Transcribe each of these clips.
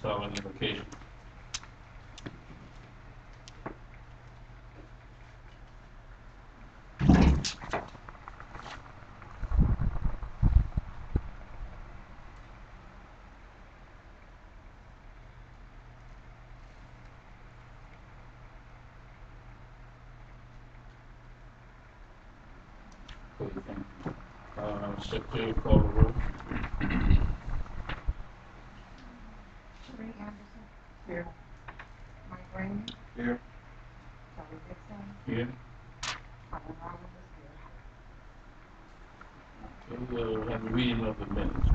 solid location. Okay, thank you. Secretary, call the roll. Sheree Anderson. Here. Mike Rainey. Here. Charlie Dixon. Here. Colin Rollins is here. Okay, we'll have a reading of the minutes.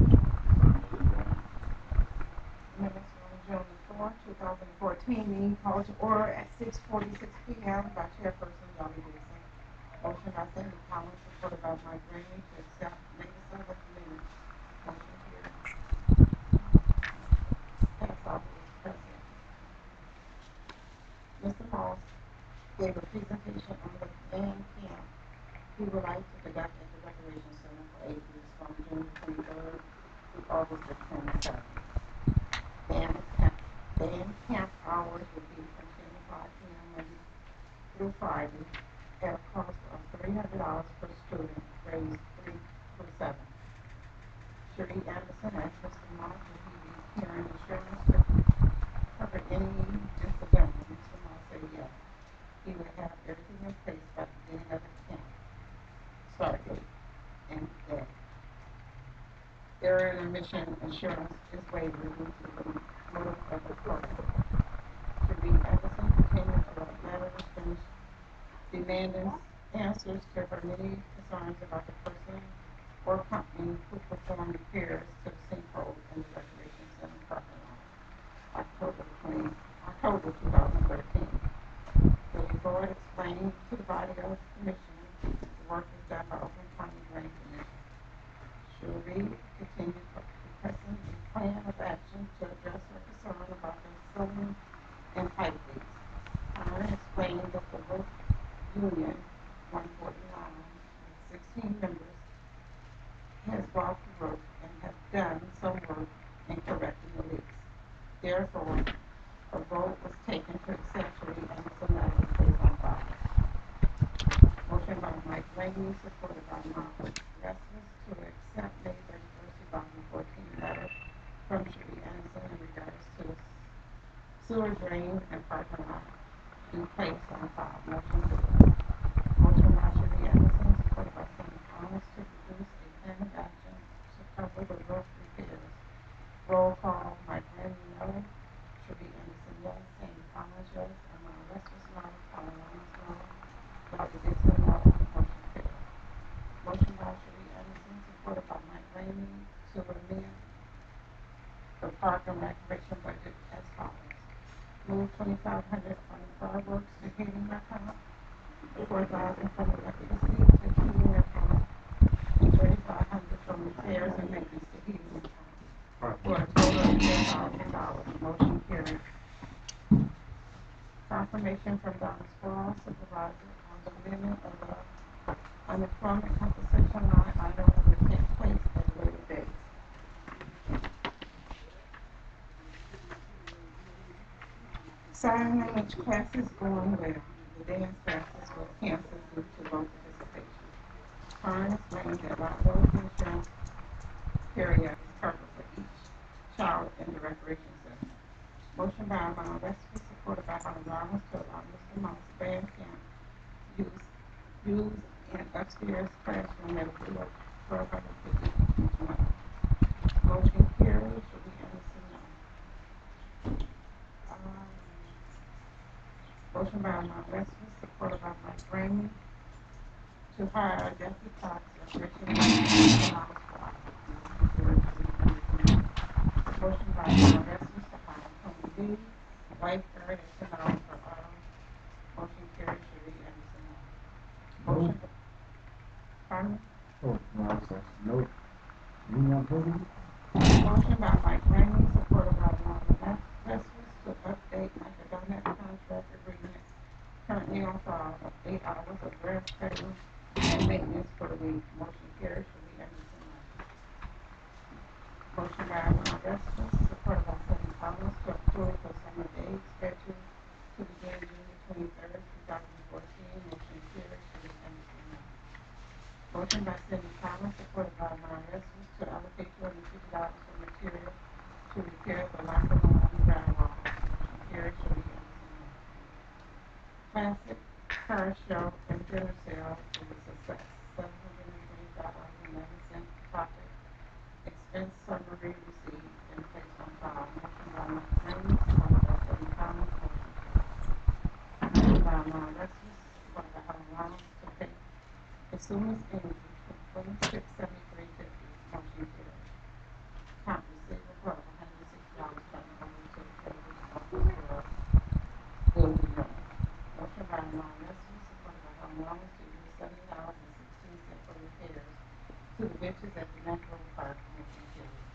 Minutes from June the fourth, 2014, meeting called to order at 6:46 p.m. by Chairperson Charlie Dixon. Motion by Cindy Collins, supported by Mike Rainey, to accept latest of the minutes. Motion carried. Pass all rules present. Mr. Moss gave a presentation on the band camp he would like to conduct at the Recreation Center for 8 weeks from June 23rd through August the 27th. Band camp hours will be from 10 to 5 p.m. Monday through Friday at a cost of $300 per student, grades 3 through 7. Sheree Anderson asked Mr. Moss if he be carrying insurance to cover any incidental. Mr. Moss said yes. He would have everything in place by the beginning of the camp start date and day. Error and omission insurance is waived due to the move of the program. Sheree Anderson continued to write letters demanding answers to her many concerns about the person or company who performed repairs to the sinkhole in the Recreation Center parking lot, October 2013. The board explained to the body of commissioners the work is done by Oakland County Drain Commission. Sheree continued requesting a plan of action to address her concern about the ceiling and pipe leaks. Karen explained that the roof union 149 with 16 members has walked the roof and have done some work in correcting the leaks. Therefore, a vote was taken to accept Sheree Anderson's letter was placed on file. Motion by Mike Rainey, supported by Mark Restless, to accept May 31st, 2014 letter from Sheree Anderson in regards to the sewer drain and parking lot be placed on file. Motion carried. Motion by Sheree Anderson, supported by Cindy Collins, to produce a plan of action to cover the roof repairs. Roll call: Mike Rainey, no. Sheree Anderson, yes. Cindy Collins, yes. And Mark Restless, no. Colin Rollins, no. Dr. Dixon, no. Motion carried. Motion by Sheree Anderson, supported by Mike Rainey, to amend the park and recreation budget as follows. Move $2,500 from the fireworks to heating account, $4,000 from electricity to heating account, and $3,500 from repairs and maintenance to heating account, for a total of $10,000. Motion carried. Confirmation from Donna Squirrel, supervisor, on the amendment of the unemployment compensation line item will take place at a later date. Sign language classes going well. The dance classes was canceled due to low participation. Karen explained that liability insurance carrier is covered for each child in the recreation center. Motion by Amon Westby, supported by Howard Rollins, to allow Mr. Moss band camp use an upstairs classroom at a fee of $1,250 each month. Motion carried. Should be Anderson, no. Motion by Amon Westby, supported by Mike Rainey, to hire Jeffrey Cox as Richard Mouse Squad. Motion carried. Should be Anderson, no. Motion by Amon Westby to hire Tony Lee, lifeguard at $10 per hour. Motion carried. Should be Anderson, no. Motion. Pardon? Oh, no, I said no. You want to vote? Motion by Mike Rainey, supported by Wanda Restless, to update academic contract agreement currently on file of 8 hours of rest pay and maintenance per week. Motion carried. Should be Anderson, no. Motion by Wanda Restless, supported by Cindy Collins, repair the locker room on the drywall. Motion carries. Show the classic car show and dinner sale was a success. $725.11 profit. Expense summary received and placed on file. Motion by Mike Green, supported by Kevin Thomas. Motion carries. Motion by Ron Westby, supported by Helen Reynolds to pay consumers energy for $26.73.50. Motion carries. Account receivable of $106 turning over to the treasurer's office will be known. Motion by Ron Westby, supported by Helen Reynolds to use $70.16 for repairs to the benches at the Metro Park. Motion carries.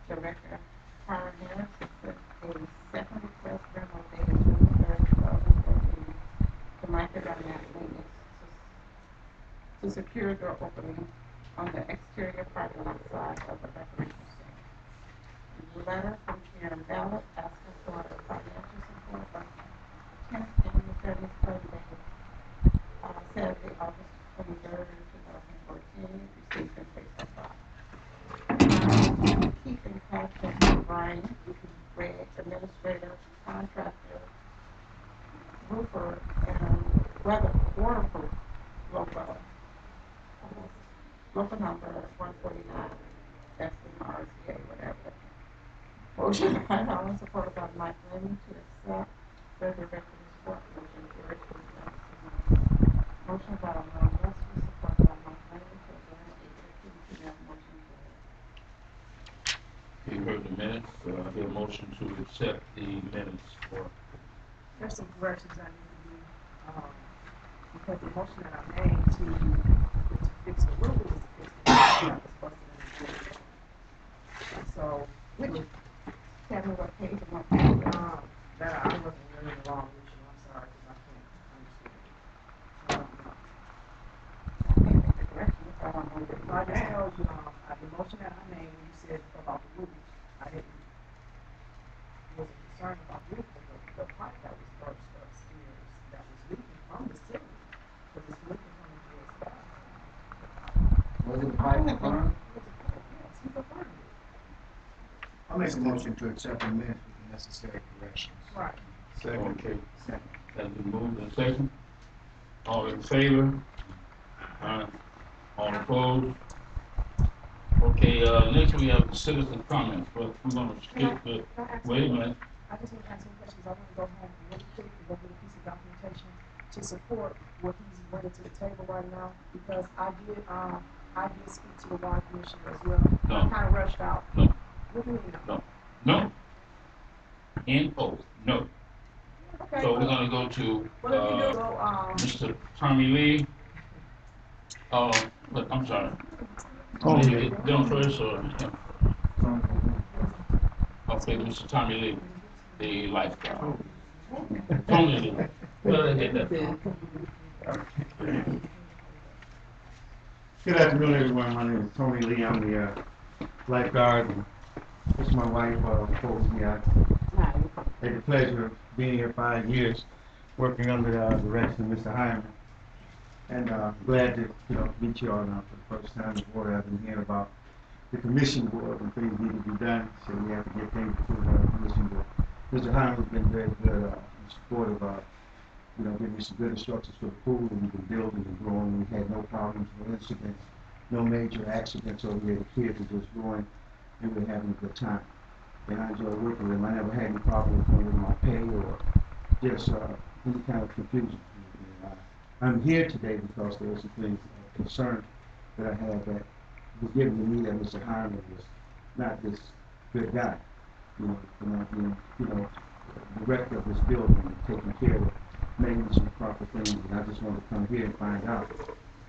Director Karen Harris has sent a second request memo dated June 3rd, 2014 to Michael Barnett Maintenance to secure door opening on the exterior parking lot side of the recreation center. Letter from Karen Ballard asking for financial support of the 10th annual Fairness Club Day, Saturday, August 23rd, 2014, received and placed on file. Keeping Patrick Bryan, Greg, Administrator, Contractor, Roofer, and Waterproof logo, local number 149, that's the RCA, whatever. Motion by Helen, supported by Mike Lemon to accept the director's report. Motion carries. Motion by Ron Westby, supported by Mike Lemon to adjourn at 8:15 p.m. Motion carries. You heard the minutes, hear a motion to accept the minutes for, There's some corrections I need to do, because the motion that I made to fix the rule was to fix the rule that was busted in the board. So, which, Tell me what page and what page. that I wasn't really wrong with you, I'm sorry, because I can't understand it. I can't make the correction, so I don't know So I just told you, the motion that I made, when you said about the roof, I wasn't concerned about the roof, but the pipe that was burst upstairs, that was leaking from the ceiling, because it's leaking from the GS5. Was it pipe that burned? It was a pipe, yes, he confirmed it. I'll make a motion to accept the minutes with the necessary corrections. Right. okay, Second. has been moved and second. All in favor? All opposed? Okay, next we have citizen comments, but we're gonna skip the, Can I ask wait a you- minute. I just want to ask some questions. I want to go home really quick and go get a piece of documentation to support what he's bringing to the table right now, because I did speak to the water commissioner as well. No. I kind of rushed out. No, What do you mean, no? no. N-O, no. Okay. So we're gonna go to, Well, if you do, Mr. Tommy Lee. But I'm sorry. Tommy Did you Lee. get them first or him? Tommy Okay, Mr. Tommy Lee, the lifeguard. Lee. Tommy Lee, where did I get that from? Good afternoon, everyone. My name is Tony Lee. I'm the lifeguard. And this is my wife, Coach. I had the pleasure of being here 5 years, working under the direction of Mr. Hyman. And glad to, meet you all now for the first time before. I've been hearing about the commission board and things need to be done, so we have to get things before the commission board. Mr. Hyman has been very good and supportive of, giving me some good instructions for the pool, and we've been building and growing. We've had no problems, no incidents, no major accidents over here. The kids are just growing, and we're having a good time. And I enjoy working with them. I never had any problem with them with my pay or just any kind of confusion. And, I'm here today because there were some things of concern that I had that was given to me that Mr. Hyman was not this good guy, for not being, the director of this building and taking care of maintenance and proper things. And I just wanted to come here and find out,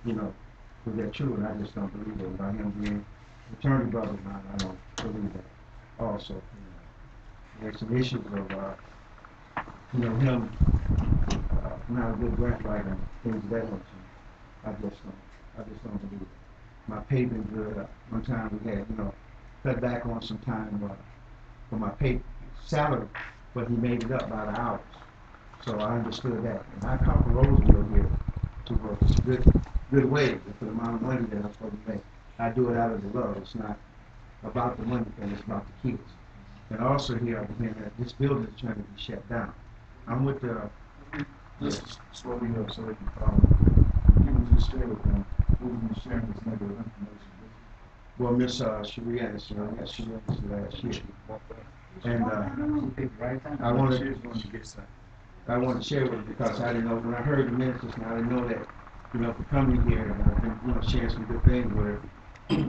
was that true? And I just don't believe it. About him being attorney brother of mine, I don't believe that. Also, there's some issues of, him not a good grant writer and things of that nature. I just don't believe it. My pay been good. One time we had, cut back on some time for my pay salary, but he made it up by the hours. So I understood that. And I come from Roseville here to work. It's a good wage for the amount of money that I'm supposed to make. I do it out of the love. It's not about the money thing, it's about the kids. And also here, I'm hearing that this building is trying to be shut down. I'm with the, This is slow you up so they can follow. If you would just share with them, who was sharing this negative information with you. well, Miss Sharianis, I met Sharianis last year. And I wanted, I wanted to share with you because I didn't know, when I heard the ministers, and I didn't know that, you know, for coming here, and I've been, you know, sharing some good things with her,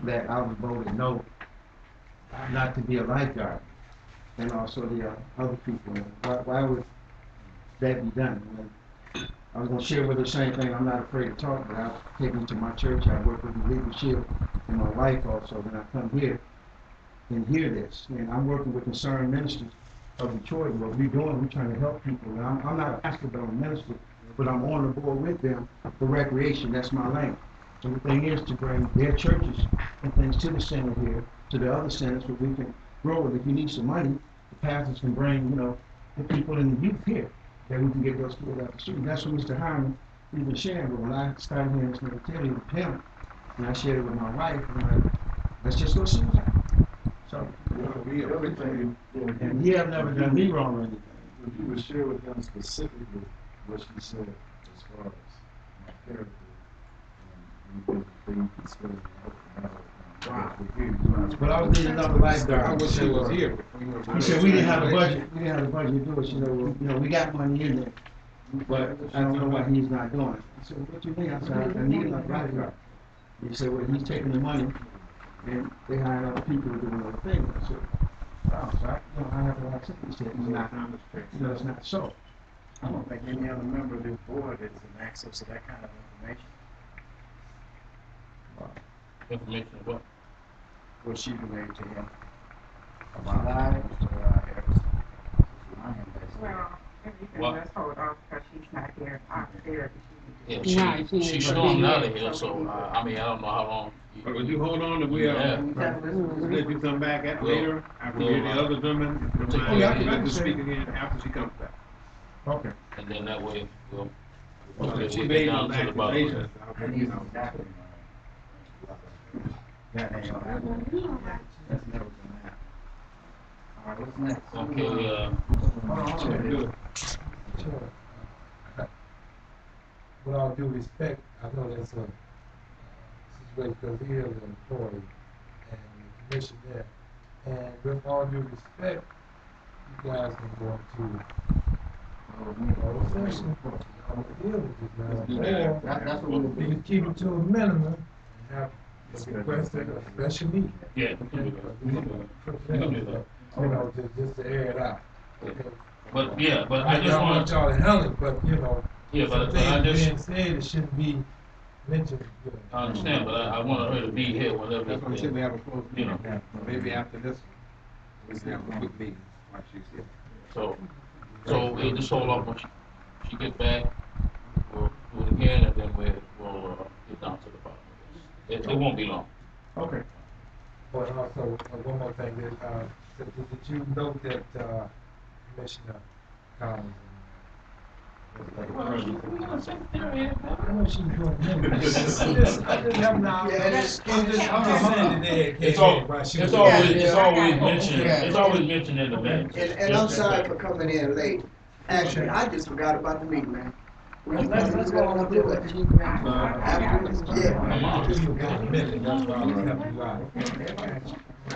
that I was voted no, not to be a lifeguard. And also the other people. Why would that be done? When I was going to share with her the same thing. I'm not afraid to talk, but I'll take them to my church. I work with the leadership and my wife also. When I come here and hear this, and I'm working with concerned ministers of Detroit. What we're doing, we're trying to help people. And I'm not a pastor, but I'm a minister, but I'm on the board with them for recreation. That's my lane. So the thing is to bring their churches and things to the center here, to the other centers, where we can grow it. If you need some money, the pastors can bring, you know, the people in the youth here, that we can get those kids out the street. That's what Mr. Hyman, we've been sharing. But when I started hearing this negativity with him, and I shared it with my wife, I'm like, let's just go see that. So, Everything, and he have never done me wrong or anything. if you would share with them specifically what she said as far as my character, and they can still help them out. But I was needing another lifeguard. I wish he was here. He said we didn't have a budget. We didn't have a budget to do it. You know, we got money in there, but I don't know why he's not doing it. I said, what you mean? I said, I need another lifeguard. He said, well, he's taking the money and they hiring other people to do another thing. I said, wow. So I have a lot of sympathy. He said, it's not, you know, it's not so. I don't think any other member of this board is in access to that kind of information. Information of what? What she relayed to him about Mr. Harris. Well, everything What? that's hold off because she's not here, I'm there. Yeah, she's storming out of here, so, I mean, I don't know how long. But would you hold on, and we'll, Yeah. let you come back at later, after we get the other gentleman, if you don't Oh, yeah, I mind, can let you say speak it. again after she comes back. Okay. And then that way, we'll If she get made down some to the bottom of it. accusations, you know. That ain't gonna happen. That's never gonna happen. All right, what's next? Okay, Good. With all due respect, I know that's a situation because he is an employee and the commission there. And with all due respect, you guys can go into closed session. Y'all can deal with this now. Or That's what we'll you can keep it to a minimum and have requested a special meeting. yeah, we can do that. We can do that. You know, just to air it out. Yeah. Okay. But, yeah, but I I mean, just I want want y'all to handle it, but you know, yeah, some but I things just, being said, it shouldn't be mentioned. You know. I understand, but I wanted her to be here whenever. That's why we said we have a closed You meeting, know. maybe after this, we can have a quick meeting while she's here. So we'll just hold off when she gets back. We'll do it again, and then we'll get down to the bottom of this. It won't be long. Okay. But also, one more thing, did you note that Commissioner Collins Well, we got a secretary. I know she's doing minutes. I just have now. I'm just saying that they It's had. always mentioned, it's always mentioned in the minutes. And I'm sorry for coming in late. Actually, I just forgot about the meeting, man. Let's go on and do it. Afterwards, yeah. Just forgot a minute, that's why I was helping you out.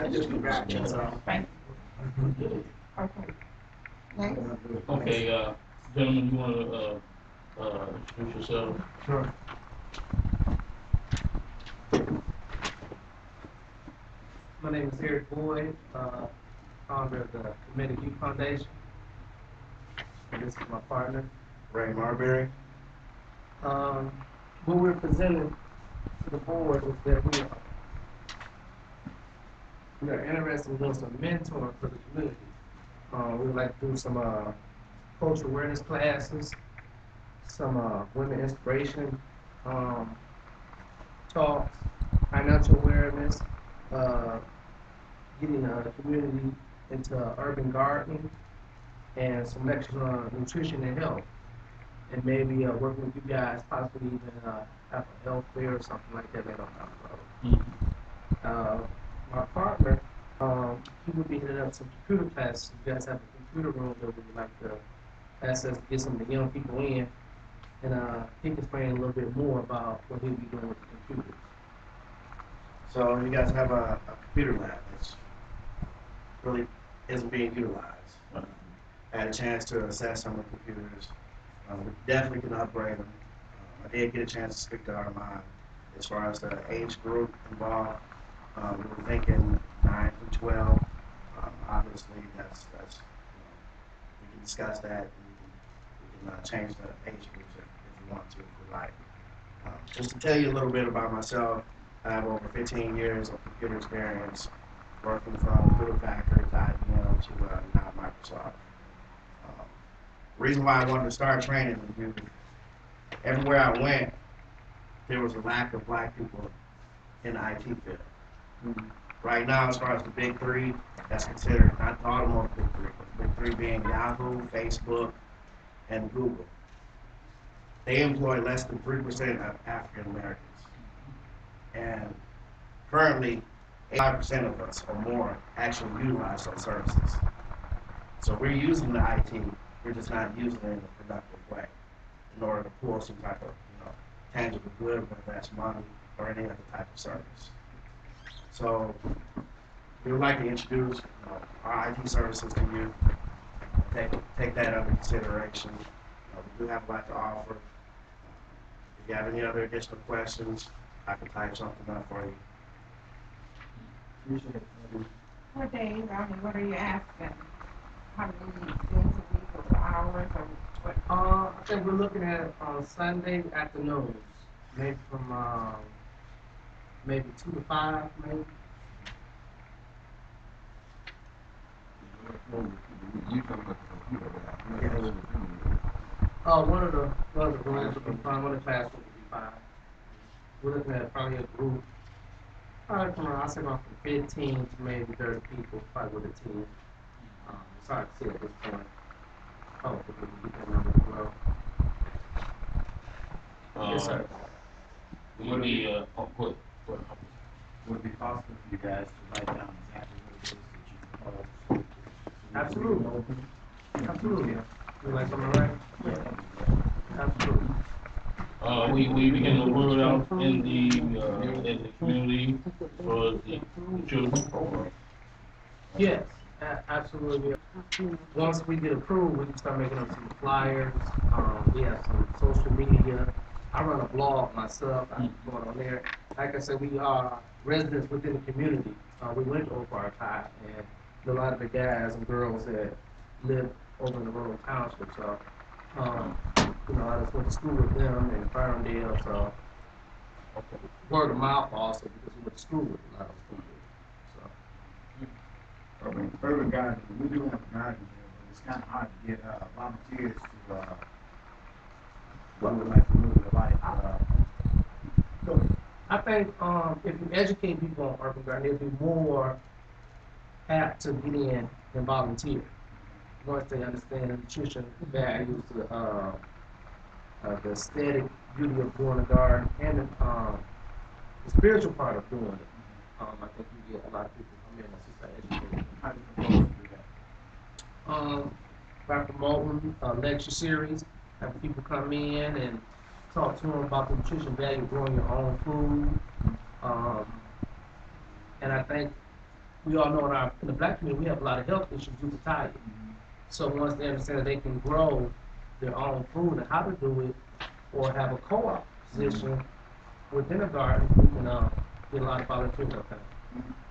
I just forgot, that's all. Okay. Next. Okay, gentlemen, you wanna, introduce yourself? Sure. My name is Eric Boyd, founder of the Committed Youth Foundation. And this is my partner. Ray Marbury. What we're presenting to the board is that we are interested in doing some mentoring for the community. We would like to do some cultural awareness classes, some women inspiration talks, financial awareness, getting the community into urban gardening, and some lectures on nutrition and health. And maybe working with you guys, possibly even have a health fair or something like that later on down the road. My partner He would be heading up some computer classes. You guys have a computer room that we would like to access to get some of the young people in, and he can explain a little bit more about what he'll be doing with the computers. So you guys have a computer lab that's really isn't being utilized. I had a chance to assess some of the computers. We definitely can upgrade them. I did get a chance to speak to Armand as far as the age group involved. We were thinking 9 through 12. Obviously, that's we can discuss that, and we can change the age groups if we want to, if we like. Just to tell you a little bit about myself, I have over 15 years of computer experience working from Hewlett Packard, IBM to now Microsoft. Reason why I wanted to start training is everywhere I went, there was a lack of black people in the IT field. Right now, as far as the big three, that's considered not the automotive big three, but the big three being Yahoo, Facebook, and Google. They employ less than 3% of African Americans. And currently, 85% of us or more actually utilize those services. So we're using the IT, we're just not using it in a productive way in order to pull some type of tangible good, whether that's money or any other type of service. So we would like to introduce our IT services to you. Take that under consideration. We do have a lot to offer. If you have any other additional questions, I can type something up for you. What days, what are you asking? How many days a week or hours or what? I think we're looking at Sunday afternoons, maybe from maybe 2 to 5, maybe. One of the rooms would be fine. One of the classrooms would be fine. We're looking at probably a group, probably from around, I say around from 15 to maybe 30 people, probably with a team. It's hard to say at this point. Oh, we can get that number as well. Yes, sir. Will be, oh, good. Would it be possible for you guys to write down exactly what it is that you propose? Absolutely. Absolutely. You like something to write? Yeah. Absolutely. We can word out in the community as far as the children program. Yes, absolutely. Once we get approved, we can start making up some flyers. We have some social media. I run a blog myself. I'm going on there. Like I said, we are residents within the community. We went to Oak Park High, and a lot of the guys and girls that live over in the rural township. So, I just went to school with them in Ferndale. So, word of mouth also because we went to school with a lot of people. Urban gardening, we do have a garden here, but it's kind of hard to get volunteers to what would like to move the life. I think if you educate people on urban gardening, they'll be more apt to get in and volunteer once they understand the nutrition values, the aesthetic beauty of doing a garden, and the spiritual part of doing it. I think you get a lot of people come in and just start educating. How do you propose to do that? By promoting a lecture series, having people come in and talk to them about the nutrition value of growing your own food. And I think we all know in the black community, we have a lot of health issues due to tiredness. So once they understand that they can grow their own food and how to do it, or have a co-op position within a garden, we can get a lot of volunteers out there.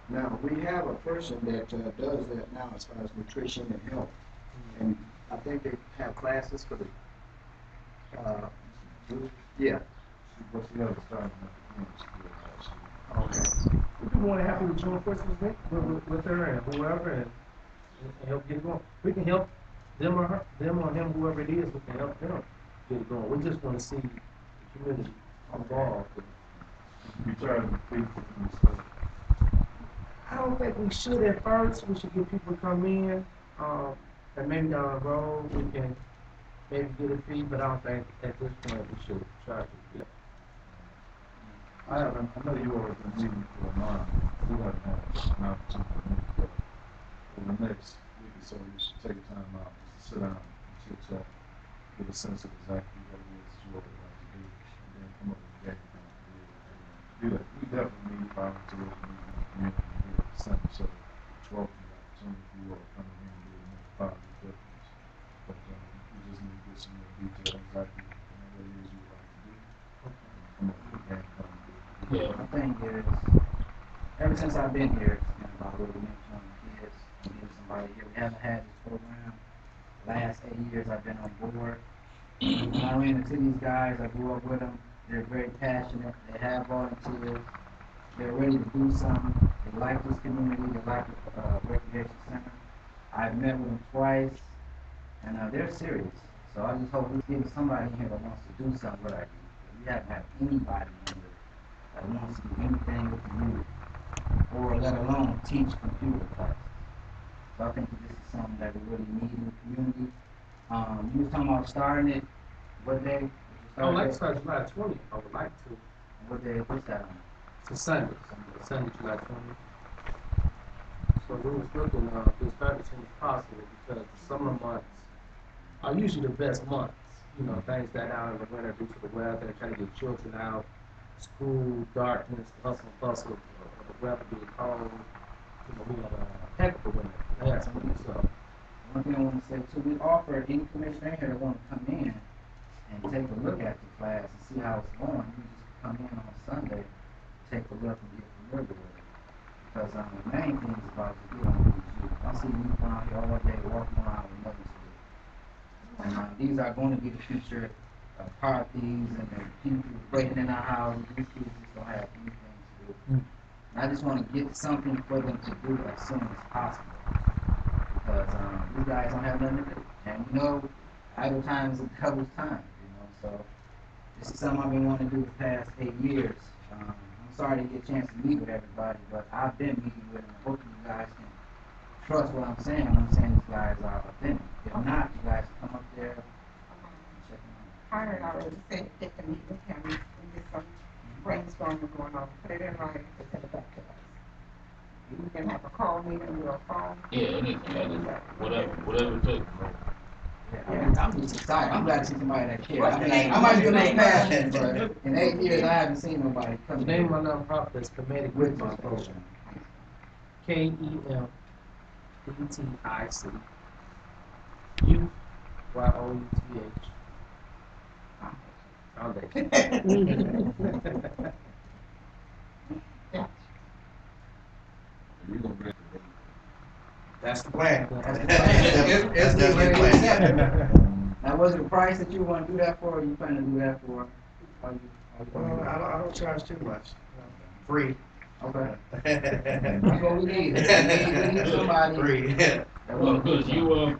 Now, we have a person that does that now as far as nutrition and health. And I think they have classes for the, yeah. What's the other starting at the school, actually? Okay. We'd be more than happy to join forces with her and whoever and help get it going. We can help them or him, whoever it is, we can help them get it going. We just want to see the community involved. You charge them fees for themselves. I don't think we should at first. We should get people to come in, and maybe down the road we can maybe get a fee, but I don't think at this point we should charge a fee. I haven't, I know you all have been meeting for a while. We haven't had an opportunity to meet, but for the next week or so, you should take time out, just sit down and chit chat, get a sense of exactly what it is you all would like to do, and then come up with a game plan to be able to do that. We definitely need volunteers, we need the community here at the center, so it's welcome the opportunity for you all to come in here and be a more positive difference. But we just need to get some more detail exactly what it is you would like to do, and come up with a game plan to be able to do that. Yeah. My thing is, ever since I've been here, it's been about little mentoring kids and getting somebody here. We haven't had this program. Last 8 years I've been on board. When I ran into these guys, I grew up with them. They're very passionate. They have volunteers. They're ready to do something. They like this community. They like the recreation center. I've met with them twice, and they're serious. So I just hope we get somebody in here that wants to do something with our youth. We haven't had anybody in here that wants to do anything with the youth, or let alone teach computer classes. So I think that this is something that we really need in the community. You were talking about starting it. What day? I would like to start July 20th. I would like to. What day? What's that on? It's a Sunday. Sunday, July 20th. So we was looking to start as soon as possible because the summer months are usually the best months. You know, things die down in the winter due to the weather, trying to get children out, school, darkness, the hustle and bustle of the weather being cold. You know, we had a heck of a winter last week, so. One thing I want to say too, we offer any commissioner here that want to come in and take a look at the class and see how it's going. You just come in on Sunday, take a look and get familiar with it. Because the main thing is about to get on these youth. I see youth around here all day walking around with nothing to do. And these are going to be the future car thieves and the people breaking in our houses. These kids just don't have anything to do. And I just want to get something for them to do as soon as possible. Because these guys don't have nothing to do. And you know, idle time is a devil's time, you know, so this is something I've been wanting to do the past 8 years. I'm sorry to get a chance to meet with everybody, but I've been meeting with them. Hopefully you guys can trust what I'm saying. I'm saying these guys are authentic. If not, you guys come up there and check them out. I heard already said they can meet with him and get some brainstorming going on, put it in writing to send it back to us. You can have a call meeting or a phone. Yeah, anything, whatever it takes. Yeah, I'm just excited. I'm glad to see somebody that cares. I might be a little passionate, but in 8 years I haven't seen nobody come. The name of my nonprofit is Comedic with Youth this program. KEMETIC. Youth, YOUTH. Foundation. That's the plan. That's the plan. It's definitely the plan. Now, was it a price that you want to do that for, or you plan to do that for? I don't charge too much. Free. Okay. That's what we need. We need somebody. Free. Well, good, you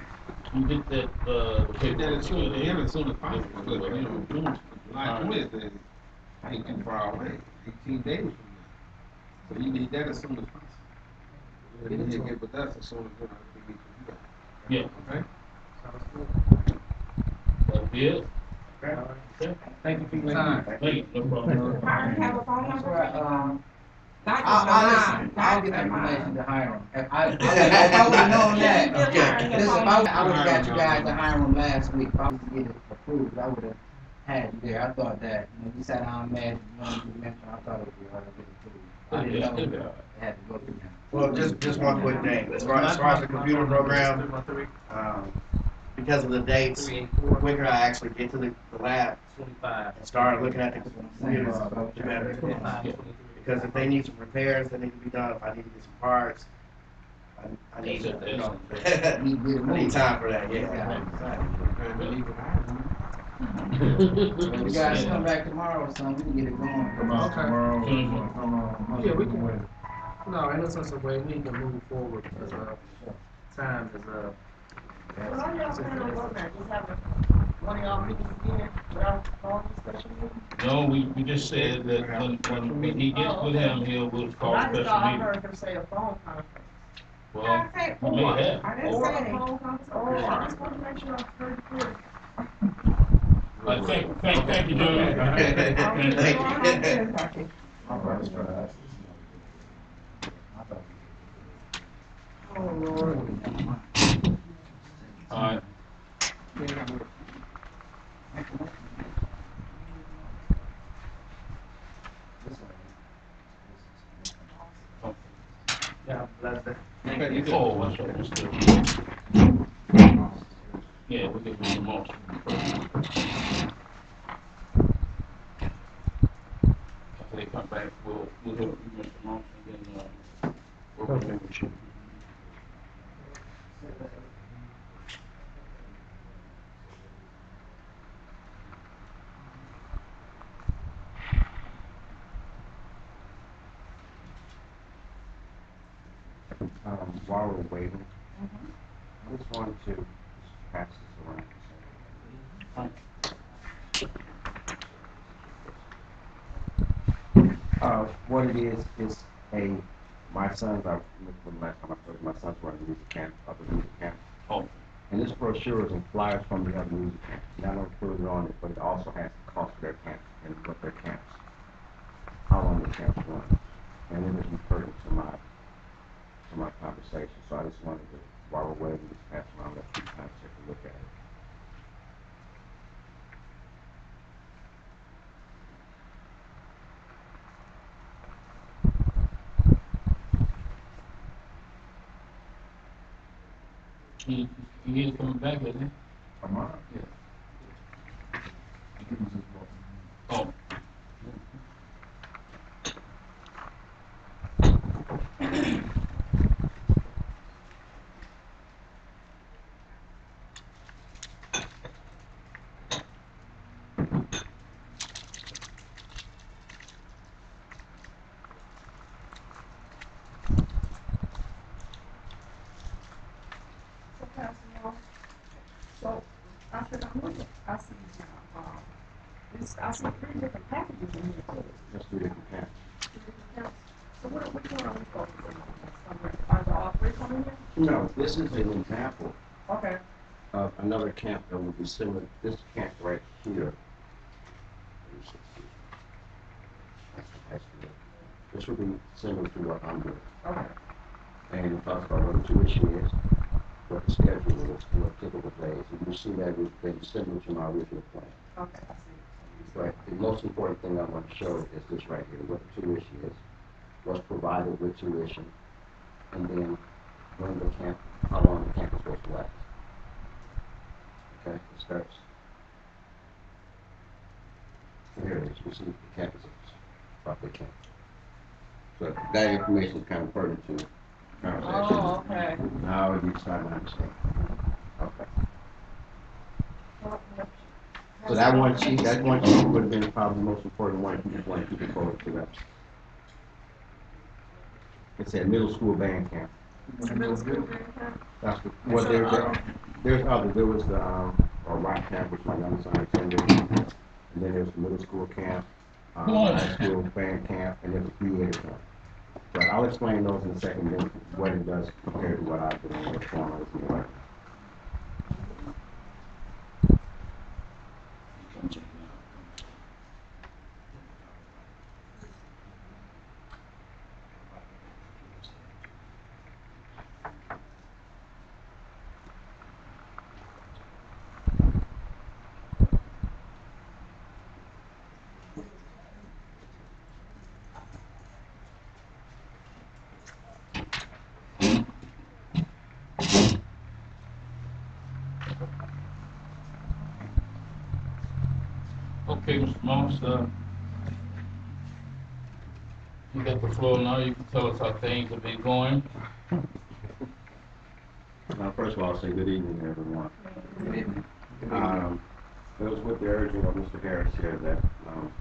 get that, the Get that paperwork as soon as, together. as soon as possible, because, you know, June, July 20th, ain't too far away, 18 days from now. So you need that as soon as possible. You need to get with us as soon as we get you guys. Yeah. Okay? Sounds good. That'll be it. Okay. Thank you for your time. Thank you, no problem. Hiram have a phone number for you? Not just I'll get the information to Hiram. If I would have known that. Listen, if I would have got you guys to Hiram last week. If I was to get it approved, I would have had you there. I thought that, you know, you sat down mad, you wanted to do mention, I thought it would be hard to get approved. I didn't know it had to go through him. Well, just one quick thing. As far as the computer program, because of the dates, the quicker I actually get to the lab 25. and start looking at the computers, the better. 25. Because if they need some repairs that need to be done, if I need to get some parts, I need to, you know, I need time for that, yeah. If you guys come back tomorrow or something, we can get it going. Come out Okay. tomorrow, you wanna come on? Yeah, we can. No, in a sense of way, we need to move forward because time is Well, all y'all plan on doing that, just have one of y'all meetings again, without all the special meeting? No, we just said that when he gets with him, we'll call a I just special thought I meeting. heard him say a phone conference. Well, I said we may or. have. I didn't Or. say a phone conference, or, I just wanted to make sure I heard it clear. Thank you, gentlemen. Thank you. I was just request for access. Oh, Lord. Alright, Yeah, bless it. okay, you go, what's up, Mr. Yeah, we'll give you the motion first. After they come back, we'll hear from Mr. Motion, then, we'll go back with you. While we're waiting, I just wanted to just pass this around. What it is my sons, when last time I told you, my sons were in the music camp, other music camp. Oh, And this brochure is in flyers from the other music camps. Not only further on it, but it also has the cost of their camps and what their camps, how long the camps run. And it is important to my conversation. So I just wanted to, while we're waiting, just pass around, let you kind of take a look at it. he is coming back, isn't he? Am I? Yeah. I think he's just walking in. Oh. So, Pastor Moore, so, I said, I'm looking, I see, I see 3 different packages in here, too. Let's do different camps. 3 different camps. So which one are we focusing on? Are all 3 coming in? No, this is an example Okay. of another camp that would be similar. This camp right here. This would be similar to what I'm doing. Okay. And it talks about what the tuition is, what the schedule is, and what typical days. And you see that it's been similar to my original plan. Okay, I see. But the most important thing I want to show is this right here, what the tuition is, what's provided with tuition, and then when the camp, how long the camp is supposed to last. Okay, it starts. Here it is. You see the campuses, roughly camp. So that information is kind of pertinent to the conversation. Oh, okay. Now you start to understand. Okay. So that one sheet would have been probably the most important one if you just want to keep it forward to that. It said middle school band camp. Middle school band camp? That's the, well, there's others. There was the rock camp, which my young son attended, and then there's the middle school camp, high school band camp, and there's a theater camp. But I'll explain those in a second, then what it does compared to what I've been doing, what's going on with me right now. Okay, Mr. Moss, you got the floor now, you can tell us how things have been going. First of all, I'll say good evening, everyone. Good evening. It was with the urging of Mr. Harris here that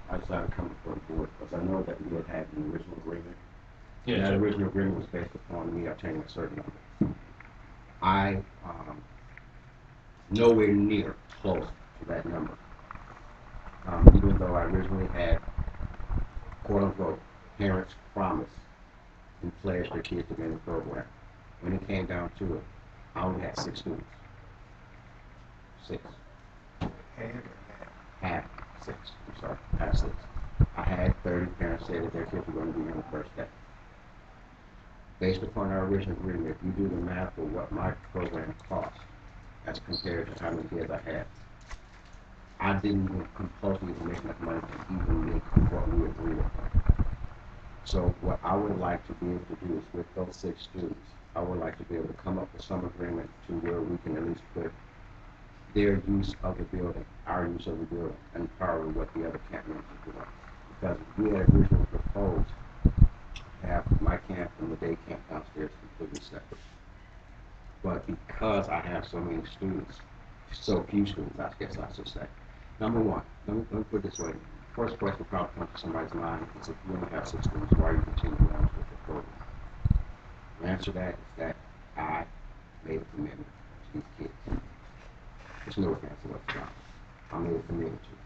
I decided to come before the board because I know that we had had an original agreement. Yes, That sir. original agreement was based upon me obtaining a certain number. I nowhere near close to that number. Even though I originally had, quote unquote, parents promise and pledged their kids to be in the program. When it came down to it, I only had 6 students. 6. Half 6. I'm sorry, half 6. I had 30 parents say that their kids were going to be here on the first day. Based upon our original agreement, if you do the math for what my program cost as compared to how many kids I had, I didn't even compulsively make enough money to even make what we agreed upon. So what I would like to be able to do is with those 6 students, I would like to be able to come up with some agreement to where we can at least put their use of the building, our use of the building, and par with what the other camp members are doing. Because we had originally proposed to have my camp and the day camp downstairs completely separate. But because I have so many students, so few students, I guess I should say. Number one, let me put it this way. First question probably comes to somebody's mind is if you only have 6 students, why are you continuing on with your program? The answer to that is that I made a commitment to these kids. There's no fancy what's about it. I made a commitment to them.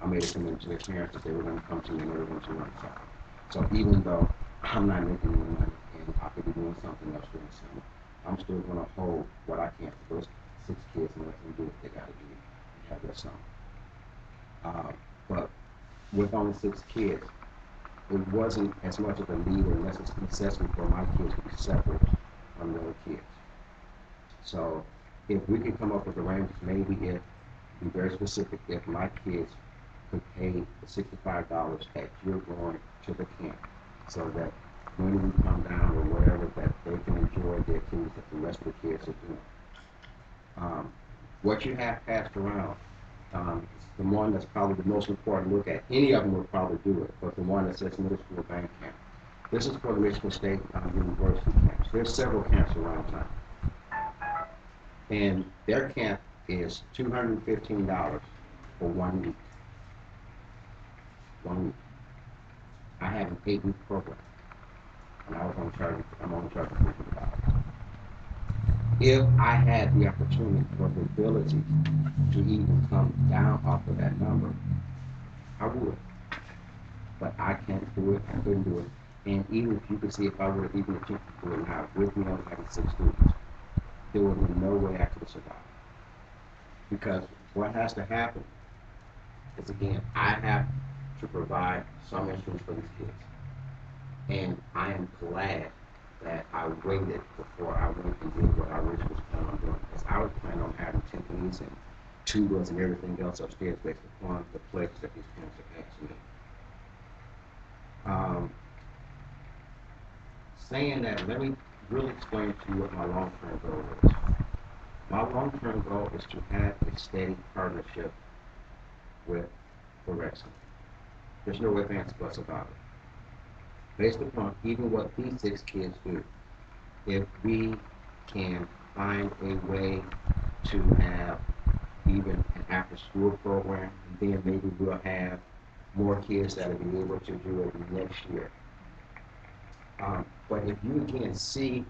I made a commitment to their parents that they were going to come to me and they were going to learn something. So even though I'm not making any money and I could be doing something else during the summer, I'm still going to hold what I can for those 6 kids and let them do what they got to do and have their summer. But with only 6 kids, it wasn't as much of a need or necessity for my kids to be separate from the other kids. So if we could come up with a range, maybe if, be very specific, if my kids could pay the $65 that you're going to the camp so that when we come down or whatever, that they can enjoy the activities that the rest of the kids are doing. What you have passed around, the one that's probably the most important to look at, any of them will probably do it, but the one that says middle school band camp. This is for the Michigan State University camps. There's several camps around town. And their camp is $215 for 1 week. 1 week. I have an 8-week program, and I'm only charging $300. If I had the opportunity or the ability to even come down off of that number, I would. But I can't do it. I couldn't do it. And even if you could see if I would have even attempted to do it now, with me only having 6 students, there would be no way I could have survived. Because what has to happen is, again, I have to provide some insurance for these kids. And I am glad that I waited before I went and did what I originally was planning on doing. Because I was planning on having timpanis and tubas and everything else upstairs based upon the pledge that these parents have asked me. Saying that, let me really explain to you what my long-term goal is. My long-term goal is to have a steady partnership with Correction. There's no advance buts about it. Based upon even what these 6 kids do, if we can find a way to have even an after-school program, then maybe we'll have more kids that will be able to do it next year. But if you can see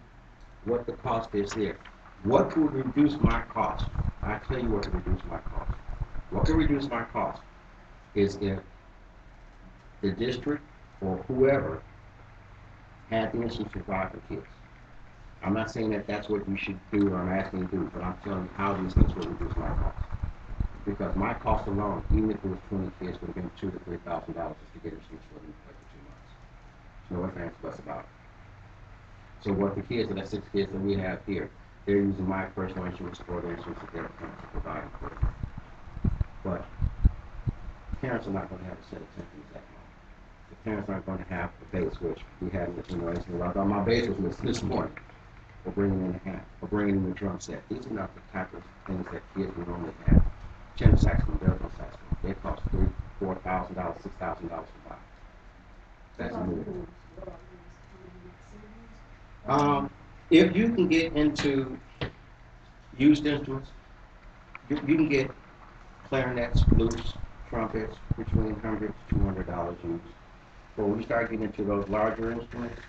what the cost is there, what could reduce my cost? I tell you what could reduce my cost. What could reduce my cost is if the district or whoever had the instance to provide for kids. I'm not saying that that's what you should do or I'm asking you to do, but I'm telling you how these things will reduce my cost. Because my cost alone, even if it was 20 kids, would have been $2,000 to $3,000 just to get insurance for them for 2 months. There's no advance fuss about it. So what the kids, the 6 kids that we have here, they're using my personal insurance for their insurance that their parents are providing for them. But parents are not going to have a set of timpanis at home. The parents aren't going to have a bass, which we had, my bass was missing this morning, or bringing in a hand, or bringing in the drum set. These are not the type of things that kids would normally have. Tenor saxophone, baritone saxophone, they cost $3,000, $4,000, $6,000 to buy. That's a movie. If you can get into used instruments, you can get clarinets, flutes, trumpets between $100 to $200 used. But when you start getting into those larger instruments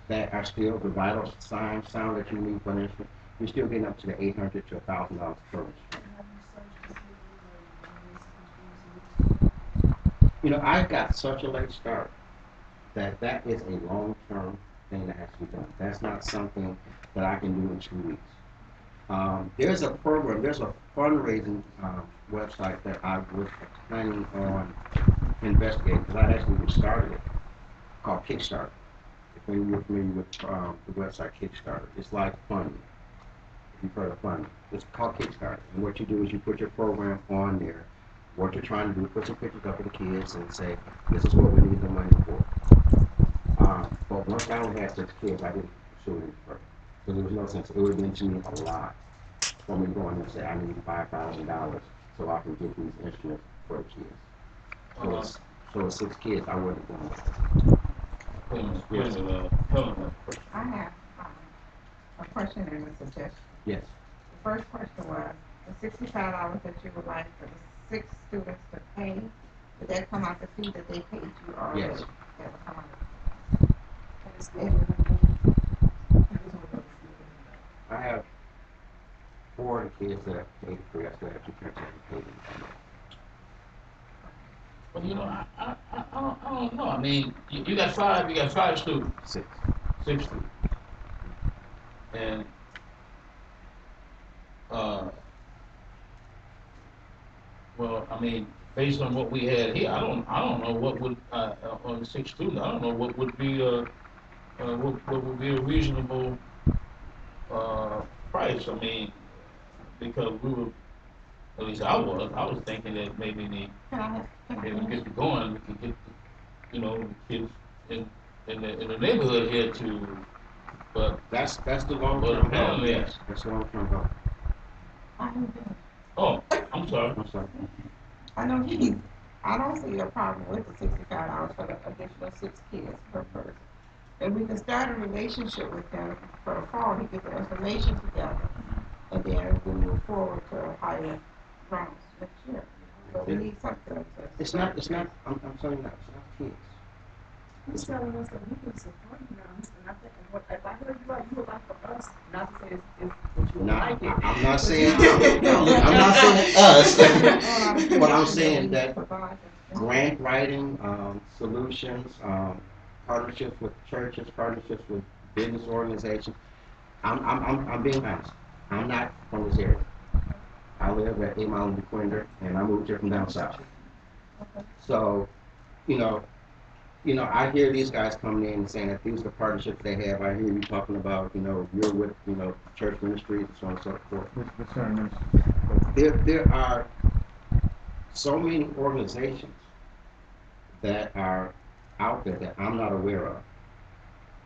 that are still the vital sound that you need for an instrument, you're still getting up to the $800 to $1,000 per instrument. You know, I got such a late start that is a long-term thing that has to be done. That's not something that I can do in 2 weeks. There's a program, there's a fundraising website that I was planning on investigating, because I actually just started it, called Kickstarter. If you're familiar with the website Kickstarter, it's like funding. If you've heard of funding, it's called Kickstarter. And what you do is you put your program on there, what you're trying to do, put some pictures up of the kids and say, this is what we need the money for. But once I only had 6 kids, I didn't pursue it any further. Because there was no sense. It would have been to me a lot for me going and say, I need $5,000 so I can get these instruments for the kids. So it's 6 kids, I wouldn't have done that. I have a question and a suggestion. Yes. The first question was, the $65 that you would like for the 6 students to pay, would that come out the fee that they paid you already? Yes. That would come out. I have 4 of the kids that have paid free. I still have 2 parents that have paid them. Well, you know, I don't know. I mean, you got 5 students. 6. 6 students. And, well, I mean, based on what we had here, I don't know what would, on the 6 students, I don't know what would be, what would be a reasonable, price. I mean, because we were, at least I was thinking that maybe if we get to going, we could get, the kids in the neighborhood here to, but. That's the long-term goal, yes. yes. That's the long-term goal. Oh, I'm sorry. I'm sorry. I know I don't see a problem with the $65 for the additional 6 kids per person. And we can start a relationship with them for the fall to get the information together, and then we move forward to higher rounds next year. But we need something to. It's not, I'm telling you now, it's not kids. He's telling us that we can support him now, and I think, if I heard you right, you would like for us, not to say it's what you would like it. I'm not saying, I'm not saying us, but I'm saying that grant writing, solutions, partnerships with churches, partnerships with business organizations. I'm being honest. I'm not from this area. I live at 8 Mile and DeQuinder, and I moved here from down south. So, I hear these guys coming in and saying that these are the partnerships they have. I hear you talking about, you're with, church ministries and so on and so forth. There are so many organizations that are out there that I'm not aware of.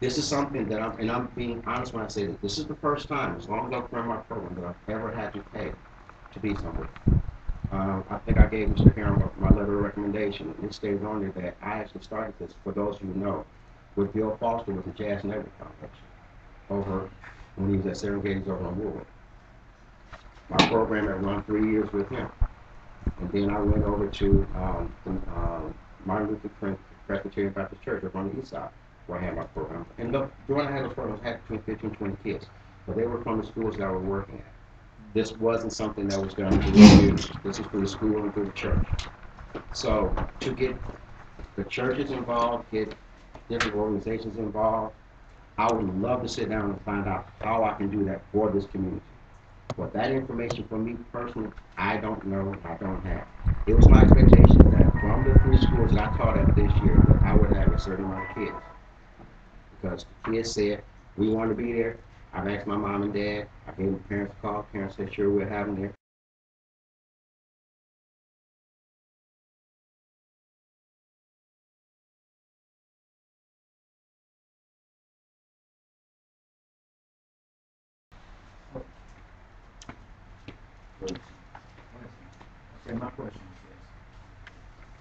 This is something that I'm being honest when I say that this is the first time, as long as I've run my program, that I've ever had to pay to be somewhere. I think I gave Mr. Heron my letter of recommendation. It states on there that I actually started this, for those who know, with Bill Foster with the Jazz Network Foundation over when he was at Sarah Gates over on Woodward. My program had run 3 years with him. And then I went over to Martin Luther King Presbyterian Baptist Church over on the east side, where I had my program. And during I had those programs, I had between 15 and 20 kids. But they were from the schools that I was working at. This wasn't something that was done through the community. This was through the school and through the church. So to get the churches involved, get different organizations involved, I would love to sit down and find out how I can do that for this community. But that information for me personally, I don't know, I don't have. It was my expectation that from the 3 schools that I taught at this year, that I would have a certain amount of kids. Because the kids said, we want to be there. I've asked my mom and dad. I gave the parents a call. Parents said, sure, we'll have them there. Okay, my question is this.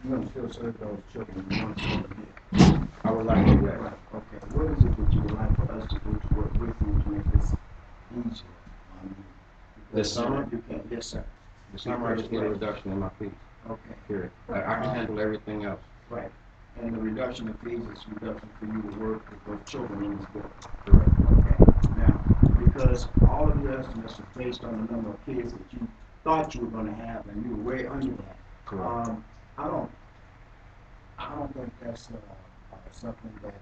You're gonna still serve those children, you want to serve them? I would like to, yes. Okay, what is it that you would like for us to do to work with you to make this easier on you? This summer? You can't, yes, sir. The summer I just get a reduction in my fees. Okay. Period. I can handle everything else. Right. And the reduction of fees is reduction for you to work with those children in this building. Correct. Okay. Now, because all of your estimates are based on the number of kids that you thought you were gonna have, and you were way under that. Correct. I don't think that's something that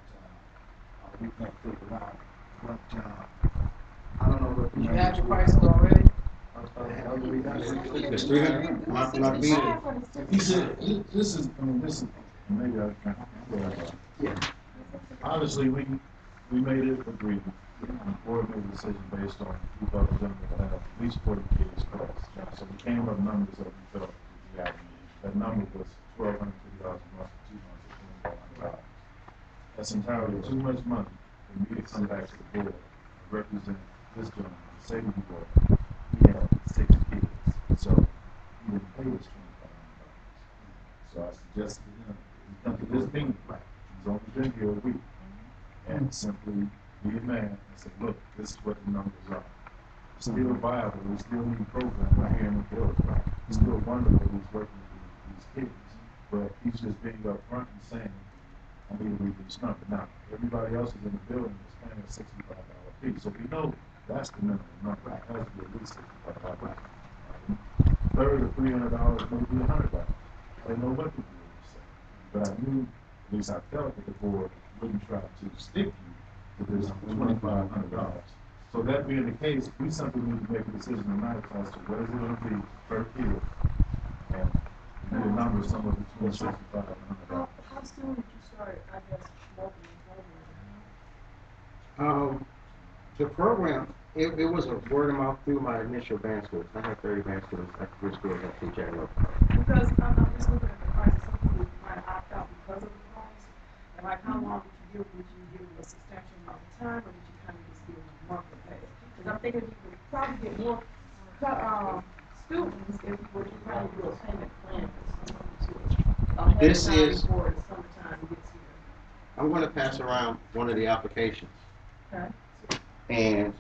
we can't figure out. But I don't know what the You have the numbers prices already? It's 300. My fee. He said, this is, maybe I can clarify. Yeah. Obviously, we made it agreement. The board made a decision based on, we thought the gentleman would have at least 40 kids class. So we came up numbers that we felt would be accurate. That number was $1,250 a month for 2 months at $2400. That's entirely too much money for me to come back to the board and represent this gentleman and say to you all, he had 6 kids. So he didn't pay us $2,500. So I suggested to him, he come to this meeting, he's only been here a week, and simply be a man and say, look, this is what the numbers are. It's still viable, we still need programs right here in the building. It's still wonderful he's working with these kids, but he's just being upfront and saying, I need to read this number. Now, everybody else is in the building is paying a $65 fee, so we know that's the minimum number. It has to be at least $65. Third of $300, maybe $100. I didn't know what the board would say, but I knew, at least I felt that the board wouldn't try to stick you to this $2,500. So that being the case, we simply need to make a decision tonight as to what is it going to be per kid, and we need a number somewhere between $65 and $100. How soon did you start, I guess, smoking the The program, it was a word of mouth through my initial band schools. I had 30 band students at three schools at teach at local. Because I'm just looking at the price, some people might opt out because of the price. And like, how long did you give them a substantial amount of time, or did you kind of just give them a monthly pay? Because I'm thinking you would probably get more students if you were to kind of do a payment plan or something to This is, before the summertime gets here. I'm going to pass around one of the applications. Okay. And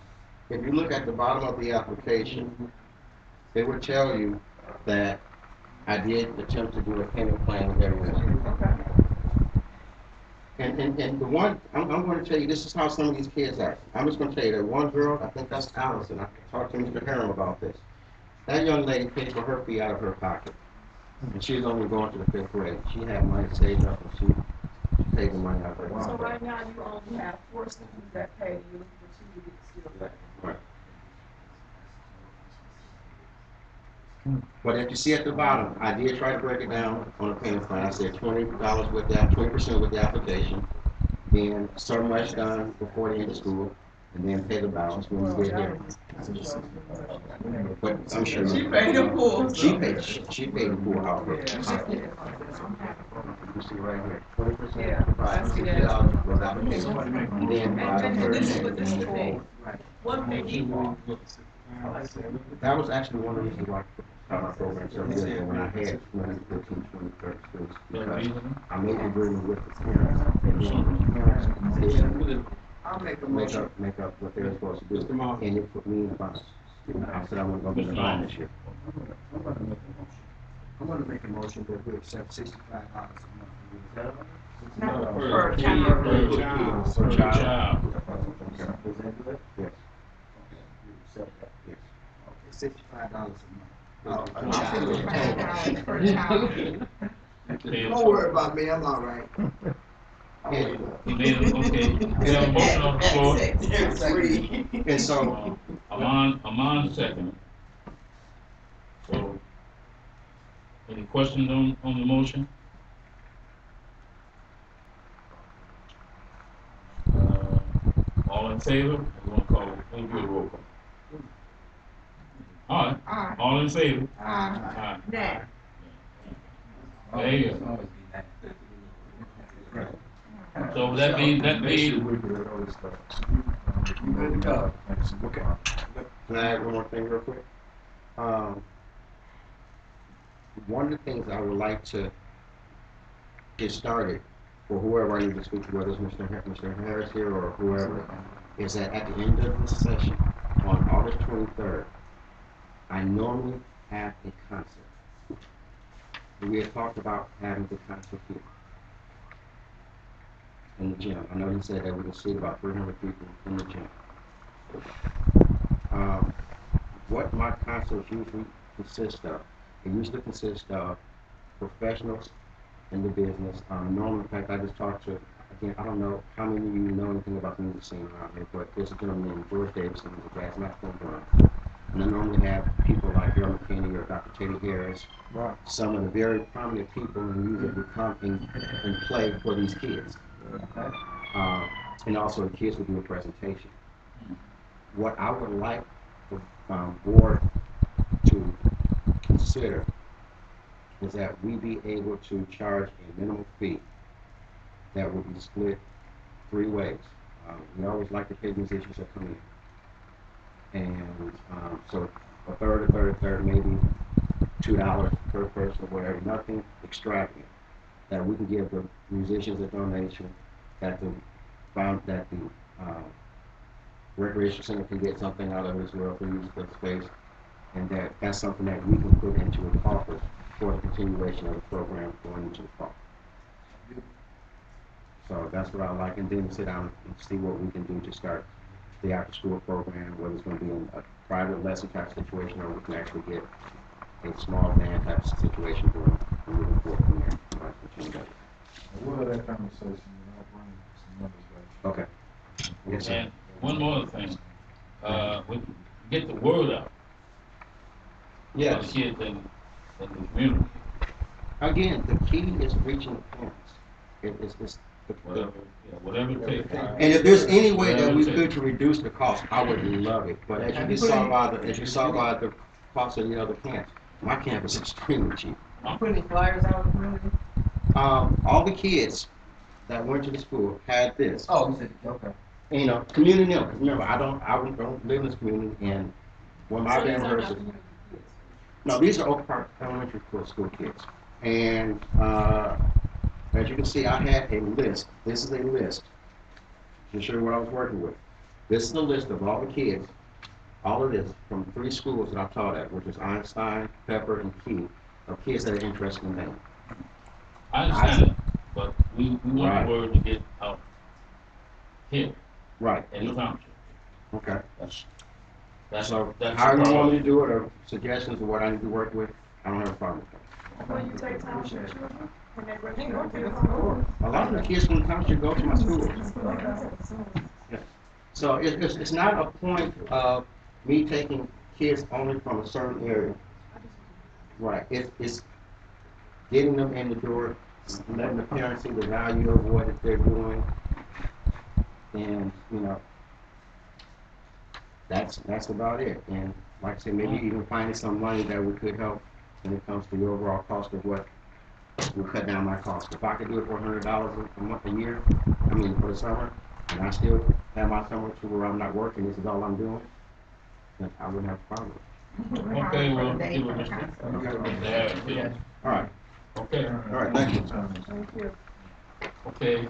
if you look at the bottom of the application, they would tell you that I did attempt to do a payment plan with everyone. Okay. And the one, I'm going to tell you, this is how some of these kids act. I'm just going to tell you that one girl, I think that's Allison. I talked to Mr. Harrim about this. That young lady paid for her fee out of her pocket. And she's only going to the 5th grade. She had money saved up and she paid the money out of her pocket. So right now you only have 4 students that pay, you're looking for 2 to get still pay. Right. But if you see at the bottom, I did try to break it down on a payment plan. I said $20 with that, 20% with the application, then so much done before the end of school, and then pay the balance when you get here. But I'm sure She paid in full. she paid the full out of her pocket. You see right here, 20% deposit, $60 for the application, and then out of her. This is the thing. What made you That was actually one of the reasons why I started my program several years ago when I had 20, 15, 20, 30 students, because I made an agreement with the parents, and then the parents didn't I'll make a motion. make up what they were supposed to do, and it put me in the bind. I said I wasn't gonna be in the bind this year. I'm gonna make a motion that we accept $65 a month. Per Per child. child. Per child. Is that good? Yes. Okay, you accept that? Yes. Okay, $65 a month. Per child. Don't worry about me, I'm all right. He made a, okay, we have a motion on the floor. It's free. And so, Amon second. So, any questions on the motion? All in favor? You want to call, we'll do a roll call. All right, Aye. all in favor? Aye. Nay. There you go. So that means, We could always start. You good to go? Okay. can I add one more thing real quick? One of the things I would like to get started, for whoever I need to speak to, whether it's Mr. Harris here or whoever, is that at the end of this session, on August 23rd, I normally have a concert. We had talked about having the concert here in the gym. I know you said that we can see about 300 people in the gym. What my concerts usually consist of, it usually consists of professionals in the business. Normally, in fact, I just talked to, again, I don't know how many of you know anything about the music scene around here, but there's a gentleman named George Davidson, who's a jazz maximum drummer. And I normally have people like Harold McKinney or Dr. Teddy Harris, Right. some of the very prominent people in music would come and play for these kids. Uh, and also the kids would do a presentation. What I would like the board to consider is that we be able to charge a minimum fee that would be split 3 ways. We always like to pay musicians that come in. And so a third, maybe $2 per person, whatever, nothing extravagant. That we can give the musicians a donation, that the recreation center can get something out of it as well for use of the space, and that's something that we can put into a coffers for the continuation of the program going into the fall. So that's what I like, and then sit down and see what we can do to start the after-school program, whether it's going to be in a private lesson type situation, or we can actually get a small band type of situation going and moving forward from there. We'll have that conversation, and I'll bring some numbers back. Okay. Yes, sir. And one more thing, we can get the word out. Yes. For the kids in the community. Again, the key is reaching the parents. It's Whatever it takes. and if there's any way that we could to reduce the cost, I would love it. But as you saw by the cost of the other camps, my camp is extremely cheap. I'm putting flyers out in the community. All the kids that went to the school had this. Oh, you said, okay. You know, community knows. Remember, I don't live in this community, and when my band rehearses. No, these are Oak Park Elementary School kids. And as you can see, I had a list. This is a list to show you what I was working with. This is a list of all the kids, all of this, from 3 schools that I taught at, which is Einstein, Pepper, and Key, of kids that are interested in band. I understand that, but we want Right. the word to get out here. Right. In the township. Okay. That's So, that's how you want problem. me to do it, or suggestions of what I need to work with, I don't have a problem with that. When you take township children, when they go to the school. A lot of the kids from the township go to my schools. Yeah. So it's not a point of me taking kids only from a certain area. Right. It's getting them in the door, letting the parents see the value of what they're doing, and that's about it. And like I said, maybe even finding some money that we could help when it comes to the overall cost of what will cut down my cost. If I could do it for $100 a month, a year, for the summer, and I still have my summer to where I'm not working, this is all I'm doing, then I wouldn't have a problem. Okay, well, give it just there. All right. Okay. All right, thank you. Thank you. Okay,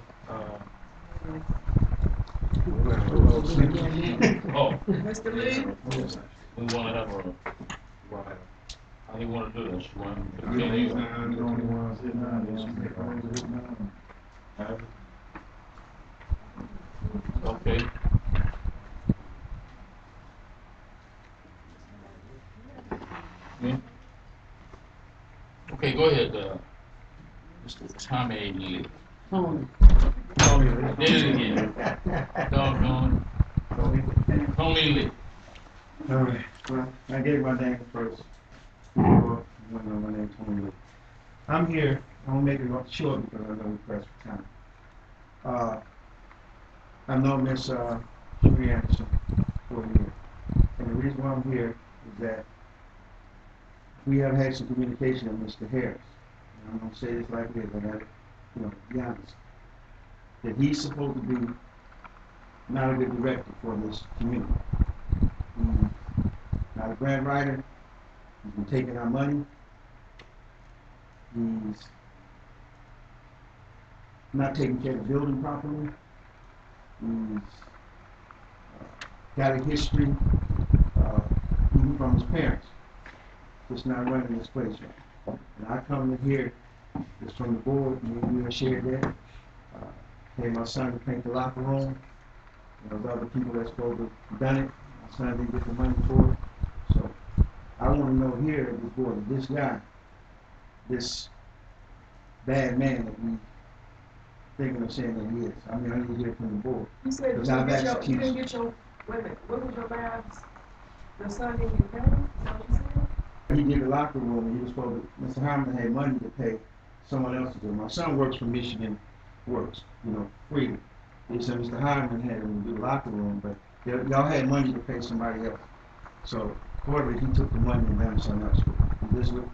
Mr. Lee? we wanna have a, how do you wanna do this? You want to continue? Okay. Yeah. Okay, go ahead, Mr. Tommy Lee. Tony. Did it again. Doggone. Tony Lee. All right. Well, I gave my name first. Before my name Tony Lee. I'm here. I'm gonna make it short because I know we're pressed for time. I've known Miss Sheree Anderson for a year, and the reason why I'm here is that we have had some communication with Mr. Harris. And I'm gonna say this like this, I gotta, be honest. That he's supposed to be not a good director for this community. He's not a grant writer. He's been taking our money. He's not taking care of the building properly. He's got a history, even from his parents, just not running this place right. And I come to hear this from the board, and we have shared that. Hey, my son to paint the locker room. There's other people that's supposed to have done it. My son didn't get the money for it. So I want to know here at this board, this guy, this bad man that we thinking of saying that he is. I need to hear from the board. You said you didn't get your, wait a minute, what was your last, your son didn't get paid? Is that what you said? he did the locker room, and he was supposed to, Mr. Harmon had money to pay someone else to do it. My son works for Michigan Works, free. He said Mr. Harmon had him do the locker room, but y'all had money to pay somebody else. So, accordingly, he took the money and done something else with it. And this was,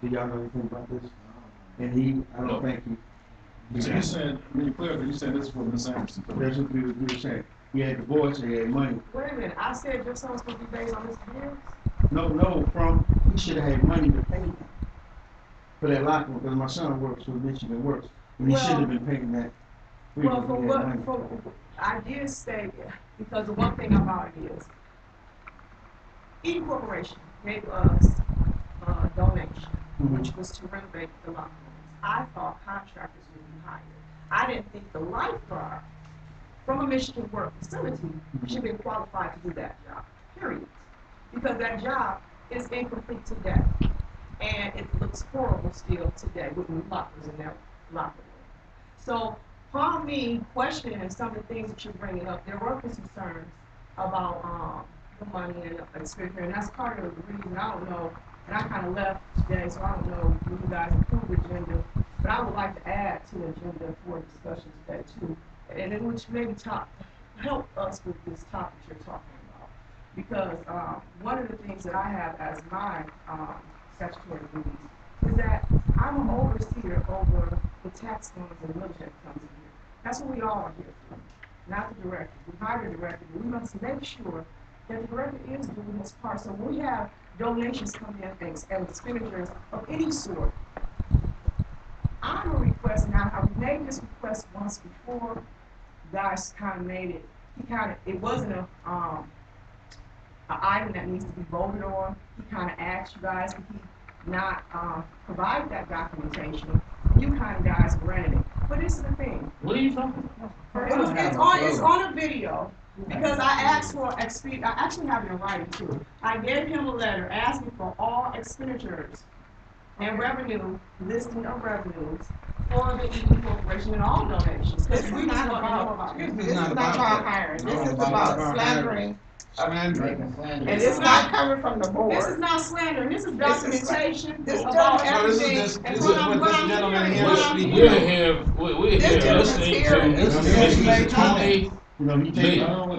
do y'all know anything about this? And I don't think he. So you said, when you clear, you said this is what Miss Anderson told That's you. what we were saying. He had divorce and he had money. Wait a minute, I said your son's supposed to be based on Mr. Harris? No, he should have had money to pay him for that locker room, because my son works for Michigan Works, and he should have been paying that. Well, I did say, because the one thing about it is, Eden Corporation gave us a donation, which was to renovate the locker rooms. I thought contractors would be hired. I didn't think the lifeguard from a Michigan Work facility should be qualified to do that job, period. Because that job is incomplete today. And it looks horrible still today with new lockers in their locker room. So, upon me questioning some of the things that you're bringing up, there were concerns about the money and the expenditure, and that's part of the reason. I don't know, and I kind of left today, so I don't know if you guys approve the agenda, but I would like to add to the agenda for discussion today too, and in which maybe help us with this topic you're talking about, because one of the things that I have as my statutory duties is that I'm an overseer over the tax funds and millage that comes in here. That's what we all are here for, not the director. We hire the director, but we must make sure that the director is doing his part. So when we have donations coming in and expenditures of any sort, I'm a request now. I've made this request once before. Guys kind of made it. It wasn't an item that needs to be voted on. He kind of asked you guys if he not provide that documentation. You kind of guys granted it. But this is the thing. What are you talking about? It's on a video because I asked for I actually have it in writing too. I gave him a letter asking for all expenditures and revenue, listing of revenues for the Eden Corporation and all donations. This is not about child hiring. This is about slandering. And it's not coming from the board. This is not slander. This is documentation this about everything. This gentleman here speaking. We're here listening to Mr. Tony. Well,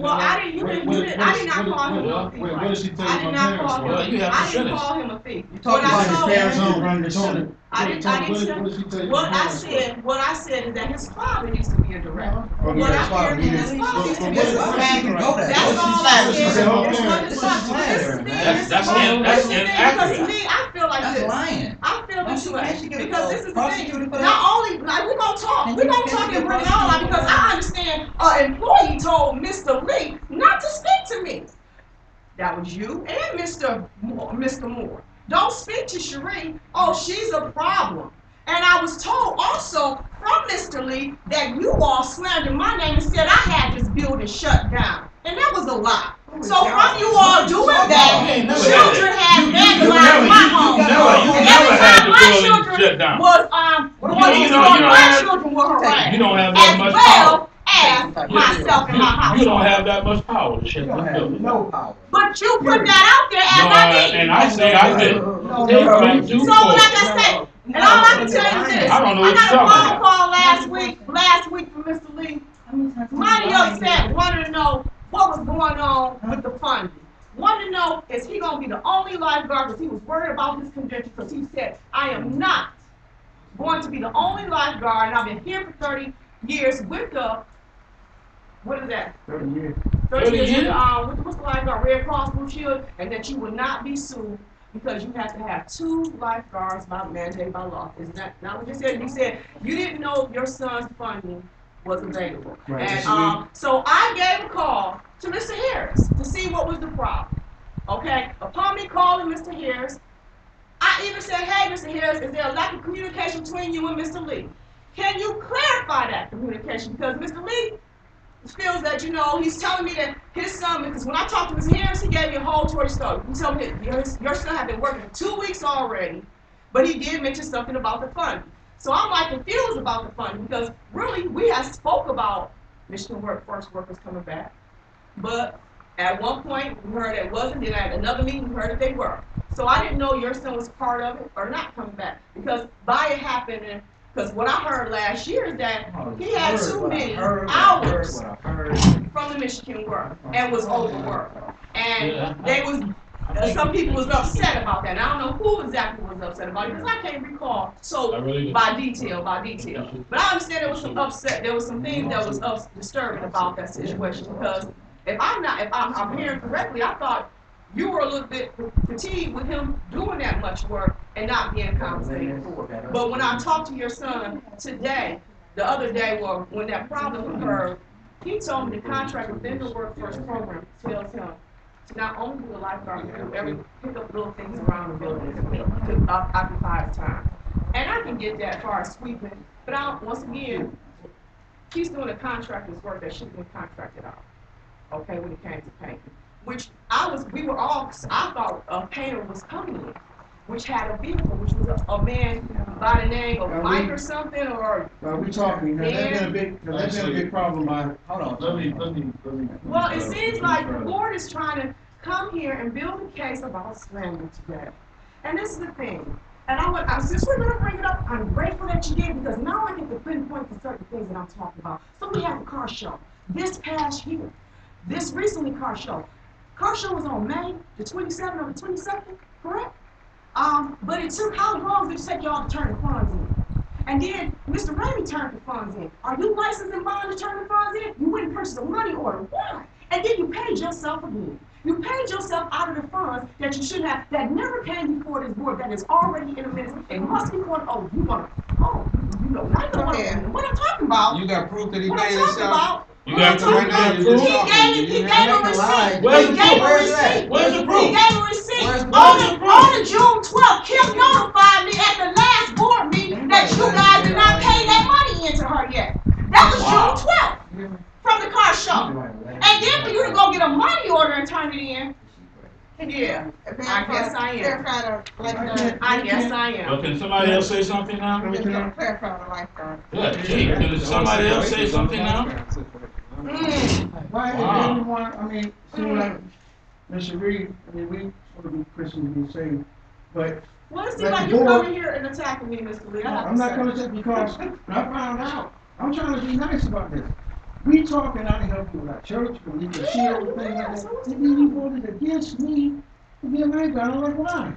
I did not call him a thief. What did she tell you about parents? Well, you have to finish. I didn't call him a thief. You talking about his parents who run the center. What I said is that his father used to be a director. What I heard is his father used to be a director. That's all I said. That's inaccurate. To me, I feel like That's this. lying. I feel this way because this is the Prosecuted thing. for that. Not only we're gonna talk and bring it all out because I understand an employee told Mr. Lee not to speak to me. That was you and Mr. Moore. Don't speak to Cherie. Oh, she's a problem. And I was told also from Mr. Lee that you all slandered my name and said I had this building shut down. And that was a lie. So from you all doing that, children had vandalized my home. You never had the building shut down. My children were harassed. You don't have that much power. As myself and my house. You don't have that much power to shut this building. No power. But you put that out there as I need. And I say I did. So like I said, and all I can tell you is this. I don't know what I you're got a talking phone call last week from Mr. Lee. Mighty upset, wanted to know what was going on with the funding. Wanted to know, is he going to be the only lifeguard? Because he was worried about his condition because he said, I am not going to be the only lifeguard, and I've been here for 30 years with the, what is that? 30 years. 30 years with the lifeguard, Red Cross Blue Shield, and that you will not be sued because you have to have 2 lifeguards by mandate by law. Isn't that not what you said? You said you didn't know your son's funding was available. Right. And so I gave a call to Mr. Harris to see what was the problem. Okay? Upon me calling Mr. Harris, I even said, hey, Mr. Harris, is there a lack of communication between you and Mr. Lee? Can you clarify that communication? Because Mr. Lee feels that, he's telling me that his son, because when I talked to Mr. Harris, he gave me a whole story. He told me your son had been working 2 weeks already, but he did mention something about the funding. So I'm like confused about the funding because really we had spoke about Michigan Workforce Workers coming back, but at one point we heard it wasn't. Then at another meeting we heard that they were. So I didn't know your son was part of it or not coming back, because by it happening, because what I heard last year is that he had too many hours from the Michigan work and was overworked. And they was, some people was upset about that. And I don't know who exactly was upset about it, because I can't recall by detail. But I understand there was some upset, there was some things that was disturbing about that situation, because if I'm hearing correctly, I thought you were a little bit fatigued with him doing that much work and not being compensated for it. But when I talked to your son today, the other day, when that problem occurred, he told me the contract within the workforce program tells him to not only be a lifeguard, but do pick up little things around the building to occupy his time. And I can get that far as sweeping, but once again, he's doing a contractor's work that should have been contracted out. Okay, when it came to painting, which I thought a painter was coming in, which had a vehicle, which was a man by the name of Mike or something, or. Are we talking? That's been a big problem. Hold on. Let me. Well, it seems like the board is trying to come here and build a case about slander today. And this is the thing. And since we're going to bring it up, I'm grateful that you did, because now I get to pinpoint for certain things that I'm talking about. So we have a car show this past year. This recently car show. Car show was on May the 27th or the 22nd, correct? But it took, how long did it take y'all to turn the funds in? And then Mr. Ramey turned the funds in. Are you licensed and bond to turn the funds in? You wouldn't purchase a money order. Why? And then you paid yourself again. You paid yourself out of the funds that you should have, that never came before this board, that is already in the minutes. It must be going, you know, I know what I'm talking about. You got proof that he what paid I'm himself? about. You got proof? He gave a receipt. Where's the proof? Where's the proof? He gave a receipt. On June 12th, Kim notified me at the last board meeting that you guys did not pay that money into her yet. That was June 12th from the car show. And then for you to go get a money order and turn it in. Yeah, I guess I am. I guess I am. Well, can somebody else say something now? Yeah, can somebody else say something now? Why is everyone, seems like Mr. Reed, we sort of be Christians, we say, but. Well, it seems like you're coming here and attacking me, Mr. Lee. I'm not going to say, because I found out. I'm trying to be nice about this. We talking out to help people like church, when you can see everything like that. And then you voted against me to be a lifeguard. I'm like, why?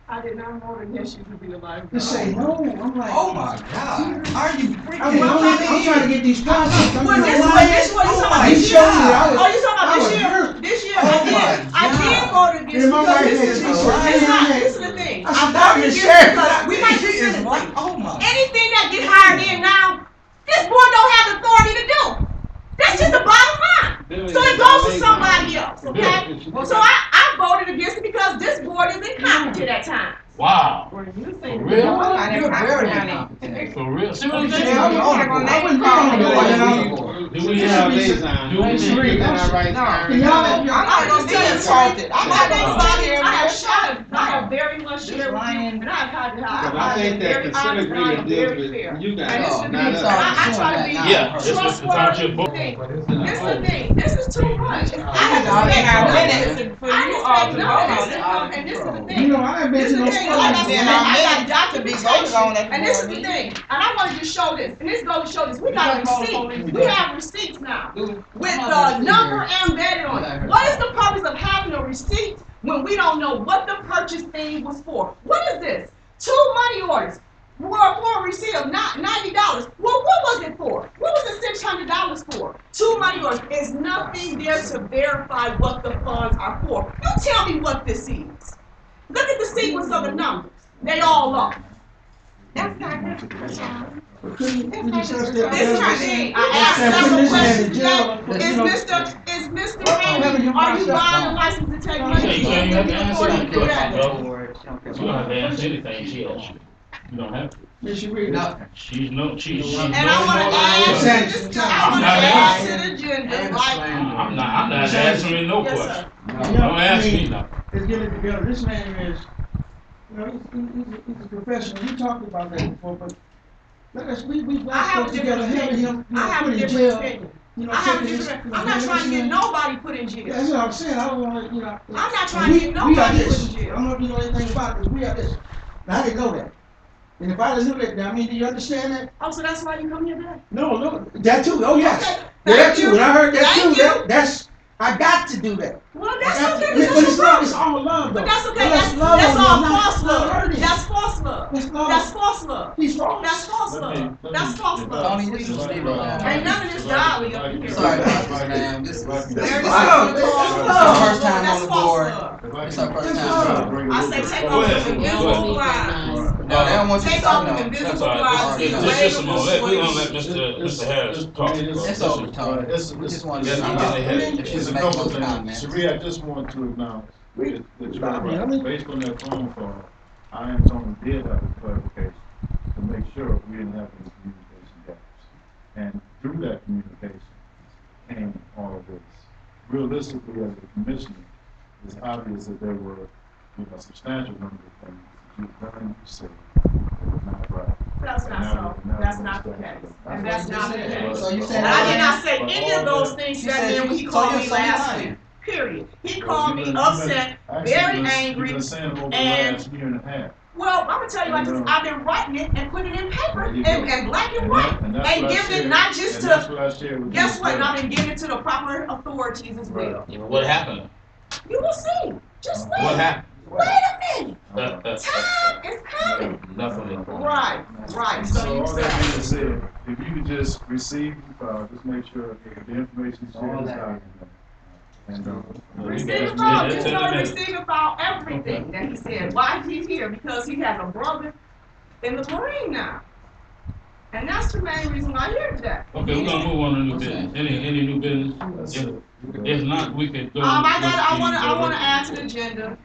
I did not vote against you to be a lifeguard. To say no, I'm like, Oh my God, are you freaking? I'm trying to get these concepts. Well, this is what you're talking about this year. Oh, you're talking about this year? This year, I did vote against you, because this is the thing. I voted against you because we might just say, anything that gets hired in now, this board don't have the authority to do. That's just the bottom line. So it goes to somebody else, okay? So I voted against it because this board is incompetent at times. Wow. What do you think? For real? You're very incompetent. For real? See what I'm Yeah, saying? I'm not Do we have liaison? Do we have gonna be insulted. I'm not gonna sit here. I have very much shared with you, and I think that consent agreement deals with you guys, not us. I try to be it's about your book. This is the thing. This is too much. I have have to for you all to know this. And this is the thing. You know, I have been to those I got documentation. And this is the thing. And I wanted to show this. And this goes to show this. We got receipts. We have receipts now with the number embedded on it. What is the purpose of having a receipt when we don't know what the purchase thing was for? What is this? 2 money orders for a receipt of $90. Well, what was it for? What was the $600 for? 2 money orders. Is nothing there to verify what the funds are for. You tell me what this is. Look at the sequence of the numbers. They all are. That's not good. This is the thing. I asked several questions today. Is Mr. Randy, are you buying a license to take money? You don't have to answer any question, bro. You don't have to answer anything she asks you. You don't have to. She's no. And I want to add to the agenda. I'm not answering no question. Don't ask me nothing. Let's get it together. This man is, he's a professional. We talked about that before, but let us, we got to together, having him put in jail. you know, I haven't taking been this. arrested. I'm not trying to get nobody put in jail. Yeah, that's what I'm saying. I don't want to, you know. I'm not trying to get nobody we are put in this. jail. I don't know if you know anything about this. We are this. Now, I didn't know that. And if I didn't know that, I mean, do you understand that? Oh, so that's why you come here today? No, that too. Oh, yes. Okay. Yeah, that Thank too. you. And I heard that Thank too. you. That's, I got to do that. Well, I that's got okay. to. That's But it's no not, it's problem. all love, though. But that's okay. Well, That's love all on me, false not love. hurting. That's false love. That's love. That's false love. He's false. That's false love. That's false love. Tony, this is leave it alone. Ain't none of this godly up in here. Sorry about this, man. This is Meredith love. said you call This is me love. First time That's on the false board. love. It's our first It's time. love. I say take Go off ahead. the invisible blinds. No, they don't want you to Take stop. off the No. That's invisible all right. blinds. It's and Just label a moment. We're gonna let voice. Mr. Harris talk. It's over, Tony. We just want to Yes, see I'm getting ahead. if she's There's a making couple those things. comments. Sheree, I just want to acknowledge that you're right. Based on that phone call, I and Tony did have a clarification to make sure we didn't have any communication gaps. And through that communication came all of this. Realistically, as a commissioner, it's obvious that there were, a substantial number of things that you've done, you said, that were not right. That's not so. That's not the case. And that's not the case. So you And saying I did not that? say any of those things that day when he called me last week. Period. He called me upset, very angry, You've been saying over the and last year and a half. well, I'm gonna tell you like this. I've been writing it and putting it in paper There you and go. black and And white, that- and that's and what I giving it shared- not just and that's to. what I shared with Guess you what? And today. I've been giving it to the proper authorities as well. What happened? You will see. Just wait. What happened? Wait a minute. Nothing. Time is coming. Right. Right. So So you all that said. being said, if you could just receive, just make sure that the information shared is documented. And, Receiving file, just know the receiving file, everything that he said. Why he's here? Because he has a brother in the Marine now. And that's the main reason why I'm here today. Okay, we're gonna move on to new business. Any new business? If not, we could go. I wanna add to the agenda.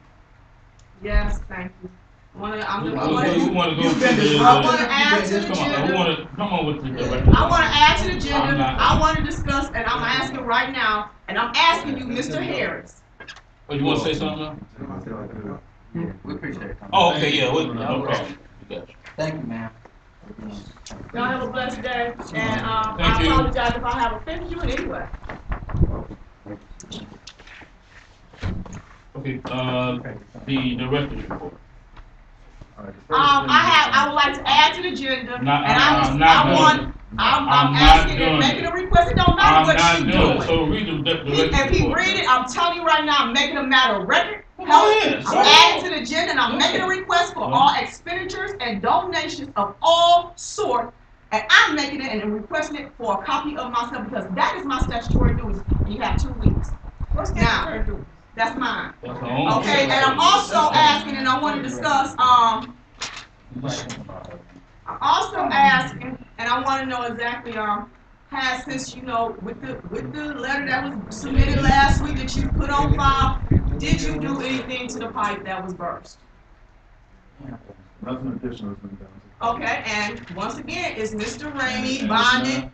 Yes, thank you. I wanna add to the agenda. Come on with the director. I wanna add to the agenda. I wanna discuss, and I'm asking right now, and I'm asking you, Mr. Harris. Oh, you wanna say something now? We appreciate it. Oh, okay, yeah, no problem. Thank you, ma'am. Y'all have a blessed day, and I Thank you. apologize if I have offended you in any way. Okay, the director's report. I would like to add to the agenda, and I'm I'm asking not and doing making it. a request. It don't matter what I'm you not doing it, doing. so read the director's If he report. read it, I'm telling you right now, I'm making a matter of record. Go ahead. I'm adding to the agenda, and I'm making a request for all expenditures and donations of all sort. And I'm making it and requesting it for a copy of myself because that is my statutory duties. And you have 2 weeks. What's statutory duties? That's mine. That's our own. Okay, and I'm also asking, and I want to discuss, I'm also asking, and I want to know exactly, has since, with the letter that was submitted last week that you put on file, did you do anything to the pipe that was burst? Nothing additional has been done. Okay, and once again, is Mr. Ramey And bonded?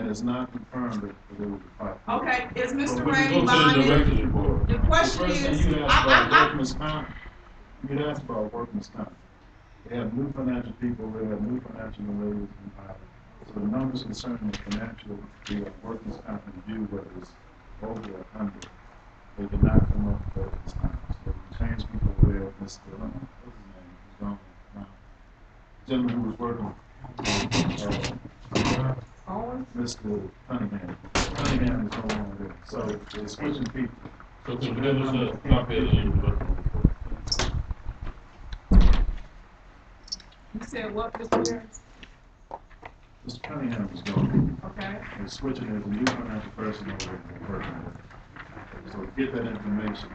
it's not confirmed that there was a fight. Okay, is Mr. We can Ramey go to the bonded? director's report. The question First thing is, you asked about workman's comp. You'd asked about workman's comp. They have new financial people, they have new financial relations and so the numbers concerning the financial, the workman's comp review, whether it's over or under, they did not come up with workman's comp. So we changed people where Mr. What's his name? He's gone now. Gentleman who was working, Mr. Cunningham. Cunningham is no longer there. So they're switching people. So could you give us a copy of the director's report? you said what, Mr. Harris? Mr. Cunningham is gone. Okay. They're switching, there's a new financial person over there working with it. So get that information,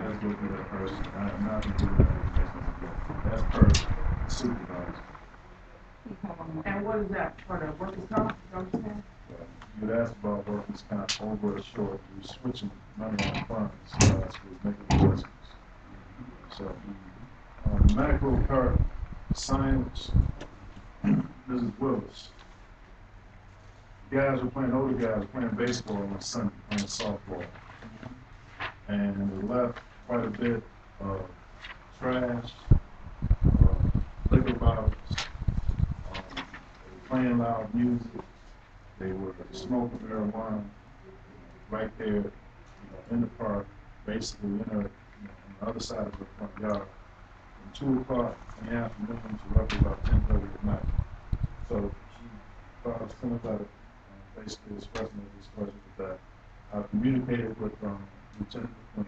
let's go through that person. I have not been doing that information yet. That's per supervisor. And what is that, for the workers' comp, you understand? You'd asked about workers' comp over a short, we're switching money on funds, so that's what's making adjustments. So the medical card signage, Mrs. Willis. Guys were playing, older guys were playing baseball on Sunday, playing softball. And they left quite a bit of trash, liquor bottles, they were playing loud music, They were smoking marijuana right there, in the park, basically on the other side of the front yard, from 2 o'clock in the afternoon to roughly about 10:30 at night. So she filed a similar letter, basically expressing her displeasure with that. I communicated with Lieutenant McQueen.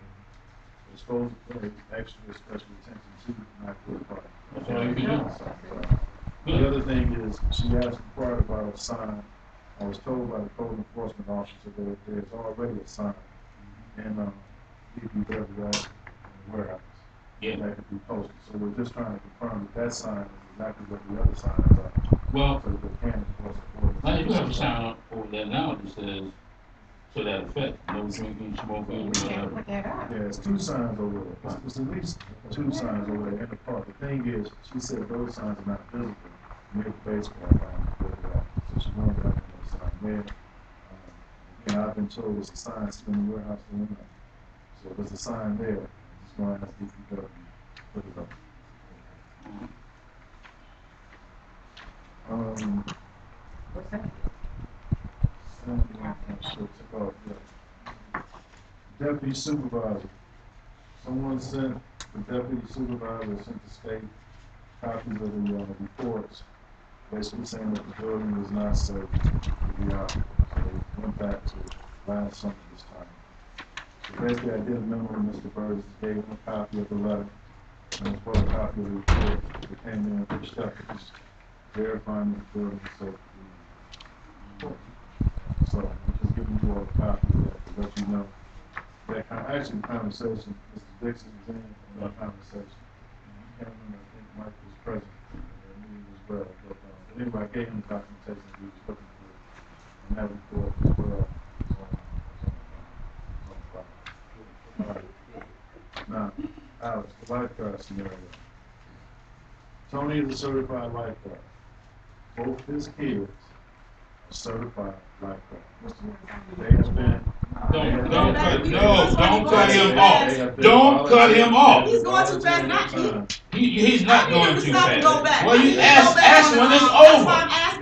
Was supposed to pay extra special attention to not good party. That's all you can do. The other thing is, she asked inquired about a sign. I was told by the code enforcement officer that there's already a sign in DPW in the warehouse. Yeah. That could be posted. So we're just trying to confirm that sign is exactly what the other signs are. Well, so that they can enforce it. now you do have a sign up over there now that says to that effect, no drinking, smoking, We can't whatever. put that up. Yeah, it's 2 signs over there. It's at least 2 signs over there in the park. The thing is, she said those signs are not visible near the baseball ground where they're at. So she wanted to have another sign there. And I've been told there's a sign sitting in the warehouse doing nothing. So there's a sign there. Just going to ask DPW to put it up. What's that? Deputy supervisor. Someone sent, the deputy supervisor sent the state copies of the reports, basically saying that the building was not safe to be out. So they went back to last summer this time. So basically I did a memo to Mr. Burris, gave him a copy of the letter, and as well a copy of the report that came in for steps verifying that the building is safe. So I'm just giving you all a copy of that to let you know that actually the conversation, Mr. Dixon was in that conversation. I can't remember, I think Mike was present in that meeting as well. But anyway, I gave him the documentation that he was looking for, and that report as well is on file. All right. Now, Alex, the lifeguard scenario. Tony is a certified lifeguard. Both his kids are certified lifeguards. They have been. Don't cut him off. Don't cut him off. He's going too fast, not me. He's not going too fast. Well, you you ask when it's over.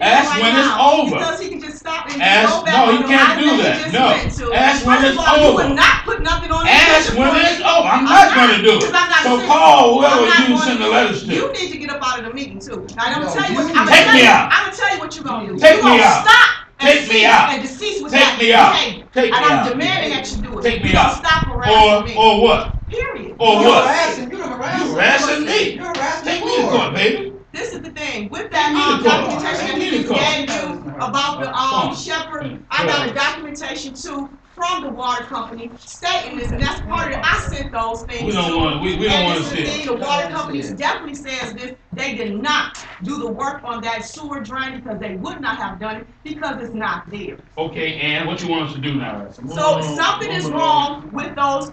Ask when it's over. Because he can just stop and Ask, go back no, on he the can't line do that that. he just No. went to. Ask when First it's of all, you over. would not put nothing on the Ask when it's over. I'm not going to do it. So call whoever you send the letters to. You need to get up out of the meeting too. Now, I'm gonna tell you what. Take me out. I'm gonna tell you what you're gonna do. Take me out. Stop. Take me out. And decease with Take me out. Take me and out. I'm demanding that you do it. Take me you out. Stop harassing me. Or what? Period. Or You're what? harassing. You harassing me. You're harassing Take me to court, baby. This is the thing. With that Take me to court. documentation that Take me he to just court. gave you about the Shepherd, I got a documentation too from the water company stating this, and that's part of it. I sent those things. We don't want to see it. The water company definitely says this. They did not do the work on that sewer drain because they would not have done it because it's not there. Okay, and what you want us to do now? So something is wrong with those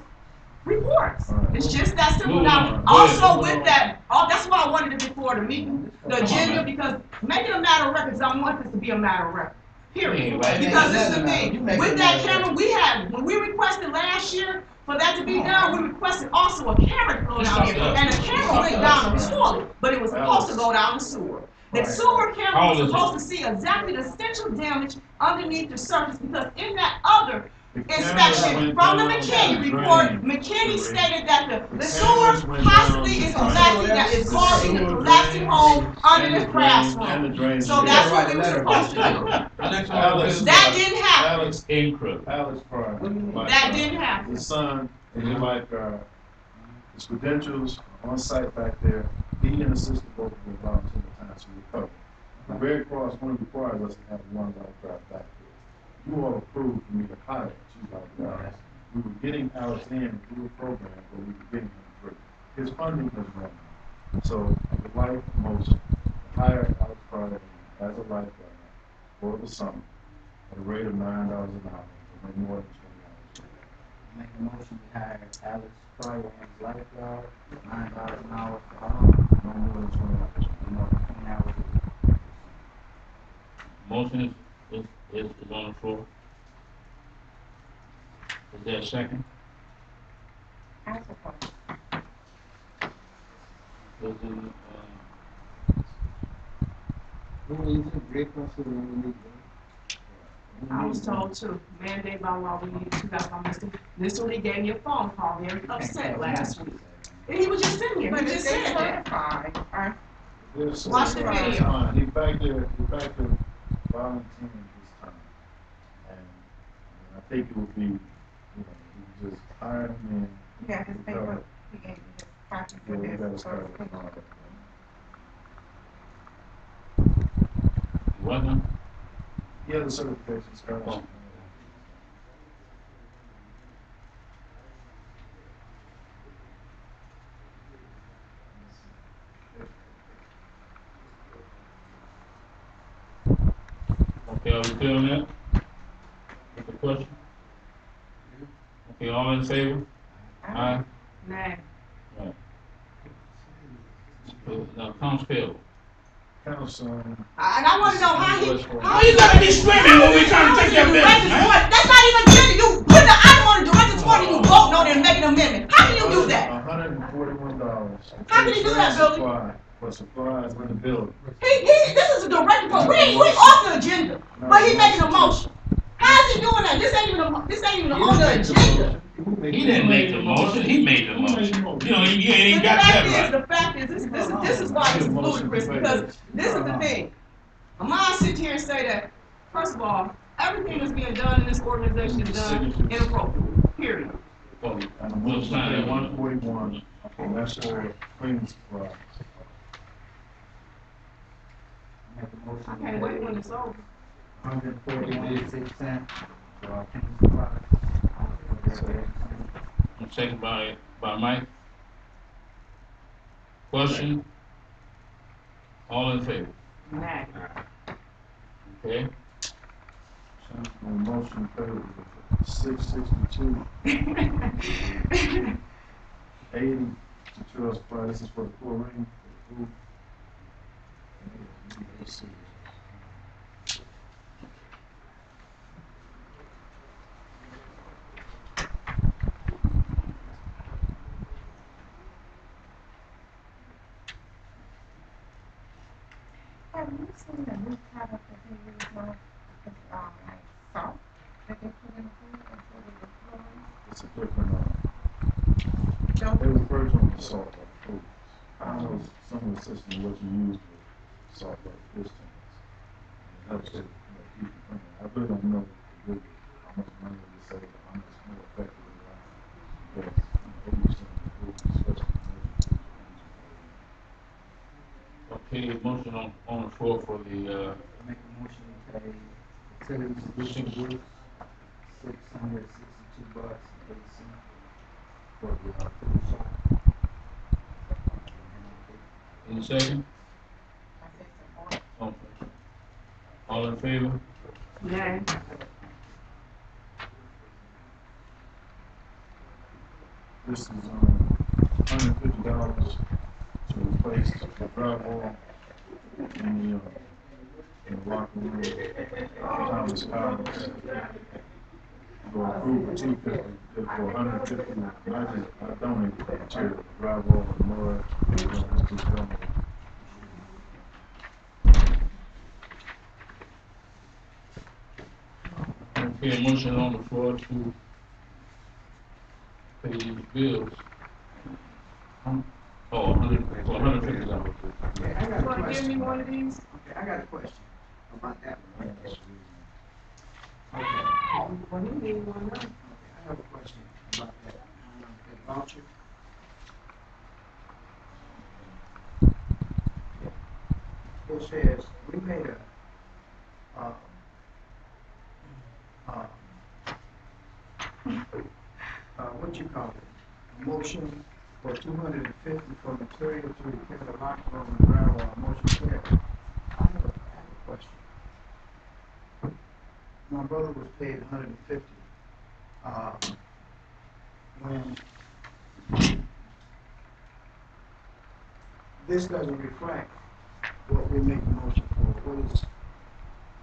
reports. It's just that simple. Now, also with that, that's why I wanted it before the meeting, the agenda, because make it a matter of record, because I want this to be a matter of record. Period. Because this is the thing. With that camera, when we requested last year for that to be done, we requested also a camera to go down here. And the camera went down the toilet, but it was supposed to go down the sewer. The sewer camera was supposed to see exactly the central damage underneath the surface, because in that other inspection from the McKinney report, McKinney stated that the sewer possibly is collapsing, that is causing the collapsing hole under the classroom. So that's what we were supposed to do. That didn't happen. Alex Pryor. That didn't happen. His son is a lifeguard. His credentials are on site back there. He and assistant both of them volunteer the time to recover. The Red Cross only requires us to have one lifeguard back there. You all approved for me to hire two lifeguards. We were getting Alex in through a program, but we were getting him free. His funding has run out. So I would like a motion to hire Alex Pryor as a lifeguard for the summer at a rate of $9 an hour, for no more than 20 hours. Make a motion to hire Alex Pryor as lifeguard, $9 an hour for all, No more than 20 hours. no more than 20 hours. Motion is on the floor. Is there a second? I suppose. Who is it? Great Cross or I was told to mandate by law, we need $2,000. Mr. Lee gave me a phone call, very upset last week. And he was just sitting here, But he if just they said that. certified, Watch the video. He back there volunteering this time. And I think it would be, we just hire him in. he got his paper, he gave me his copy Yeah, for we gotta his start with certification. What now? Yeah, the certification scholarship. Oh. Okay, are we clear on that? With the question? Okay, all in favor? Aye. Nay. Right. Now, accounts payable. Accounts, And I wanna know how you gotta be screaming when we trying to take your business, man? That's not even gender, you put the item on the director's report and you voting on it and making an amendment. How can you do that? $141. How can he do that, Billy? For supplies in the building. This is a direct report, we off the agenda, but he making a motion. How is he doing that? This ain't even on the agenda. He didn't make the motion, he made the motion. You know, you ain't got that right. The fact is, this is why this is ludicrous, because this is the thing. Amon sit here and say that, first of all, everything that's being done in this organization is done inappropriate, period. Oh, And we'll sign that one. 141, and that's for cleaning supplies. Make a motion. I can't wait when it's over. 141.06 for our cleaning supplies. Second by Mike. Question? All in favor? Nay. Okay. Motion favorable. 662. 80 to Trail Supply. This is for the chlorine, for the food. Let's see. Have you seen the new product that they use now? It's like salt that they put in the food instead of the chlorine. It's a different, Don't they refer to them as salt like food. I know some of the system what you use with salt like fish tanks. It helps to keep it clean. I really don't know how much money they save, or how much more effective they are. Because they use some of the food, especially commercial foods. Okay, motion on the floor for the, Make a motion to pay utility solution group $662.80 for the food shop. any second? I say support. Okay. All in favor? Nay. This is $150 to replace the drywall in the locker room. Thomas Collins. Go approve for $250, good for $150. I donated the material, the drywall, the mud, just donate. Okay, motion on the floor to pay these bills. Oh, $150. You wanna give me one of these? Okay, I got a question about that one. Well, he need one now. Okay, I have a question about that voucher. It says, we made what you call it, a motion for $250 for material to repair the locker room and drywall, motion carried. I have a question. My brother was paid $150. When this doesn't reflect what we make the motion for,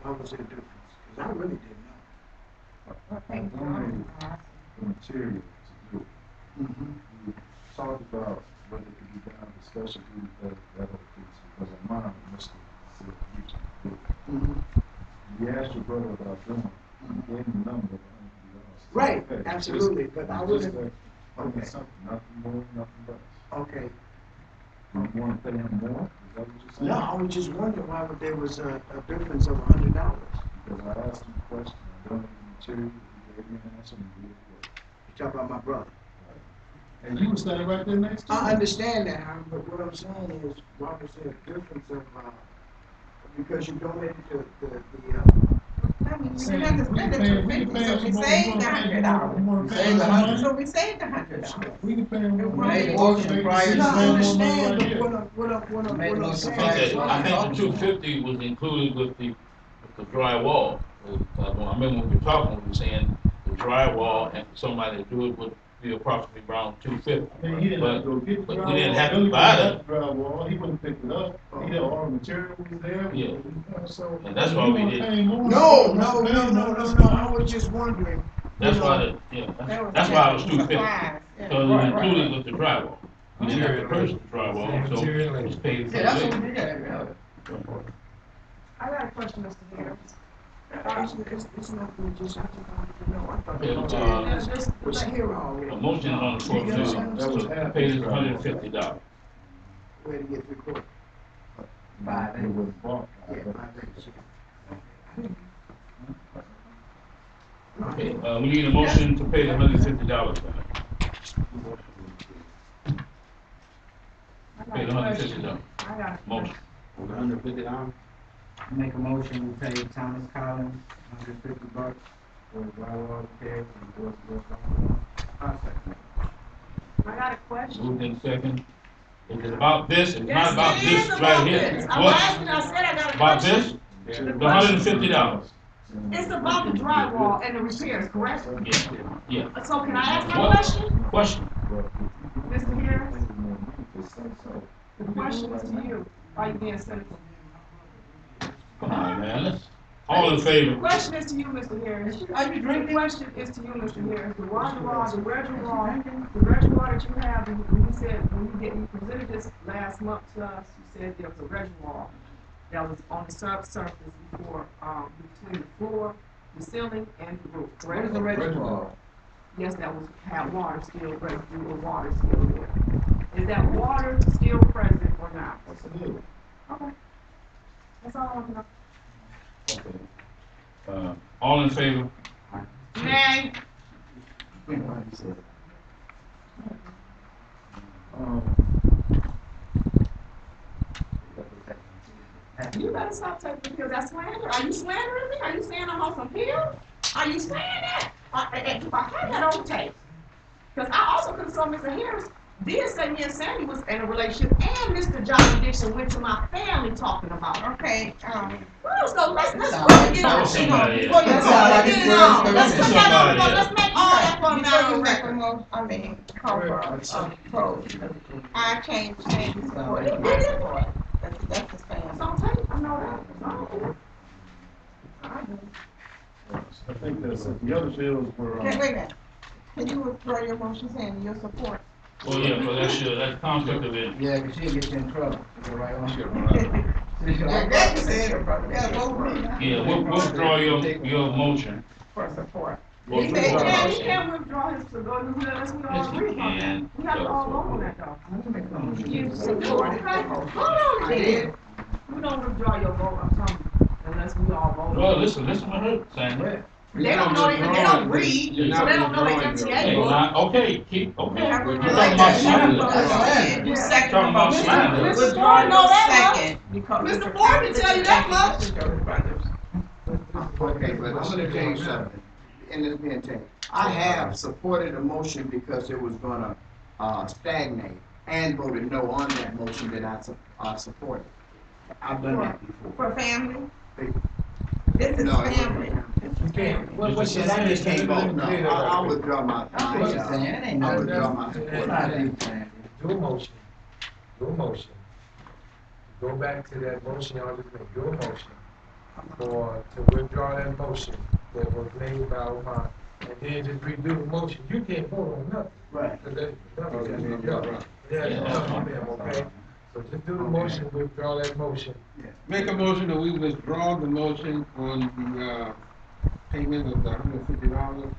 what was the difference? Because I really didn't know. I donated the material to do it. We talked about whether it could be done with specialty, that other piece, because of mine, Mr. said he can do it. You asked your brother about doing it. gave him a number of $100. Right, Okay, absolutely, but I wouldn't, okay, something, nothing more, nothing less. okay. You wanna pay him more, is that what you're saying? No, I was just wondering why there was a difference of $100. Because I asked him a question, I donated the material, he gave me an answer, and he did the work. You talk about my brother. And you were standing right there next to him. I understand that, but what I'm saying is, why was there a difference of, because you donated I mean, we didn't have to spend the $250, so we saved $100. Saved $100. So we saved $100. We can pay him more We money. made the motion prior No, to. I understand, but Right what I'm Made no saying surprise. is, I think the $250 was included with the drywall. I remember when we were talking, we were saying the drywall and for somebody to do it would be approximately around $250. And he didn't have to go get the But drywall. we didn't have to Billy buy wouldn't it. have the drywall, he wouldn't pick it up, he had all the material was there. Yeah. So. And that's why we did. no, I was just wondering. That's you why know, that's why it was $250. Supplies, yeah. Because it was included with the drywall. We didn't have to purchase the drywall, so Material it was paid for. Yeah, that's what we did, yeah. I got a question, Mr. Harris. It's nothing, just, I just wanted to know, I thought. Yeah, Was here already. A motion on the floor to pay this $150. Where to get the court? By It was bought. Yeah, my bad. Okay, we need a motion to pay the $150. Pay the $150. I got a Motion. $150? Make a motion, we pay Thomas Collins $150 for drywall repairs and doors and I'll second. I got a question. Moved in second. Is it about this? It's Yes, not about it this is right about here. this. I'm What? asking, I said I got a About question. this? The The question- $150. It's about the drywall and the repairs, correct? Yeah. So can I ask my What? question? Question. Mr. Harris, the question is to you. Why you being cynical? Come on, man. All in The favor? question is to you, Mr. Harris. Are you drinking? The question is to you, Mr. Harris. The reservoir that you have, when you said, you presented this last month to us, you said there was a reservoir that was on the subsurface before, between the floor, the ceiling, and the roof, What correct? is a reservoir? Yes, that was, had water still, residue or water still there. Is that water still present or not? Absolutely. Okay. That's all I want to know. Okay. All in favor? Nay. You better stop taking pills. That's slander. Are you slandering me? Are you saying I'm on some pills? Are you saying that? If I had that on tape. Because I also could have told Mr. Harris did say me and Sandy was in a relationship, and Mr. Johnny Dixon went to my family talking about it. Okay, Well, so let's really get on. Somebody Before you else. go, get it on. Let's put that on. Somebody Let's make all that for a matter before of you make a record. motion, call for, vote, I changed Sandy's support to my support. That's his It's family. on tape. I know that. It's on tape. I think that's it. The other bills were, Okay, wait a minute. Can you withdraw your motion, Sandy, your support? Well, yeah, but that's conflict of interest. Yeah, because she'll get you in trouble. You're right on. That you said, brother, you gotta vote for me. Yeah, we'll withdraw your motion. For support. We'll He withdraw said, our yeah, he motion. can't withdraw his to go unless we all Yes, he agree on that. can. We have to all vote on that though. You supported the Okay, motion. hold on I did. again. You don't withdraw your vote, I'm telling you, unless we all vote. Well, listen to her, Sandy. They don't know, they don't read, so they don't know the MTA Okay, book. now, okay, keep, okay. Yeah, We're we talking like about that. slander. You second Talking about the motion. slander. Withdraw Ford know your that second. Because Mr. it's a Ford can tell you that conflict of interest, Mr. Brothers. Okay, but I'm gonna tell you something, and it's being taken. I have supported a motion because it was gonna, stagnate, and voted no on that motion that I supported. I've done that before. For family? This is No, it wasn't family. This is family. What she said, I just can't vote, no, I'll withdraw my, What you saying? It ain't I'll nothing. withdraw my It's support. not deep, man. Do a motion, do a motion. Go back to that motion y'all just made, do a motion to withdraw that motion that was made by Omar, and then just redo the motion. You can't vote on nothing. Right. Cause that's, Oh, nothing. yeah, right. Yeah, Yeah. that's on them, okay? So just do the motion, withdraw that motion. Make a motion that we withdraw the motion on the, payment of the $150.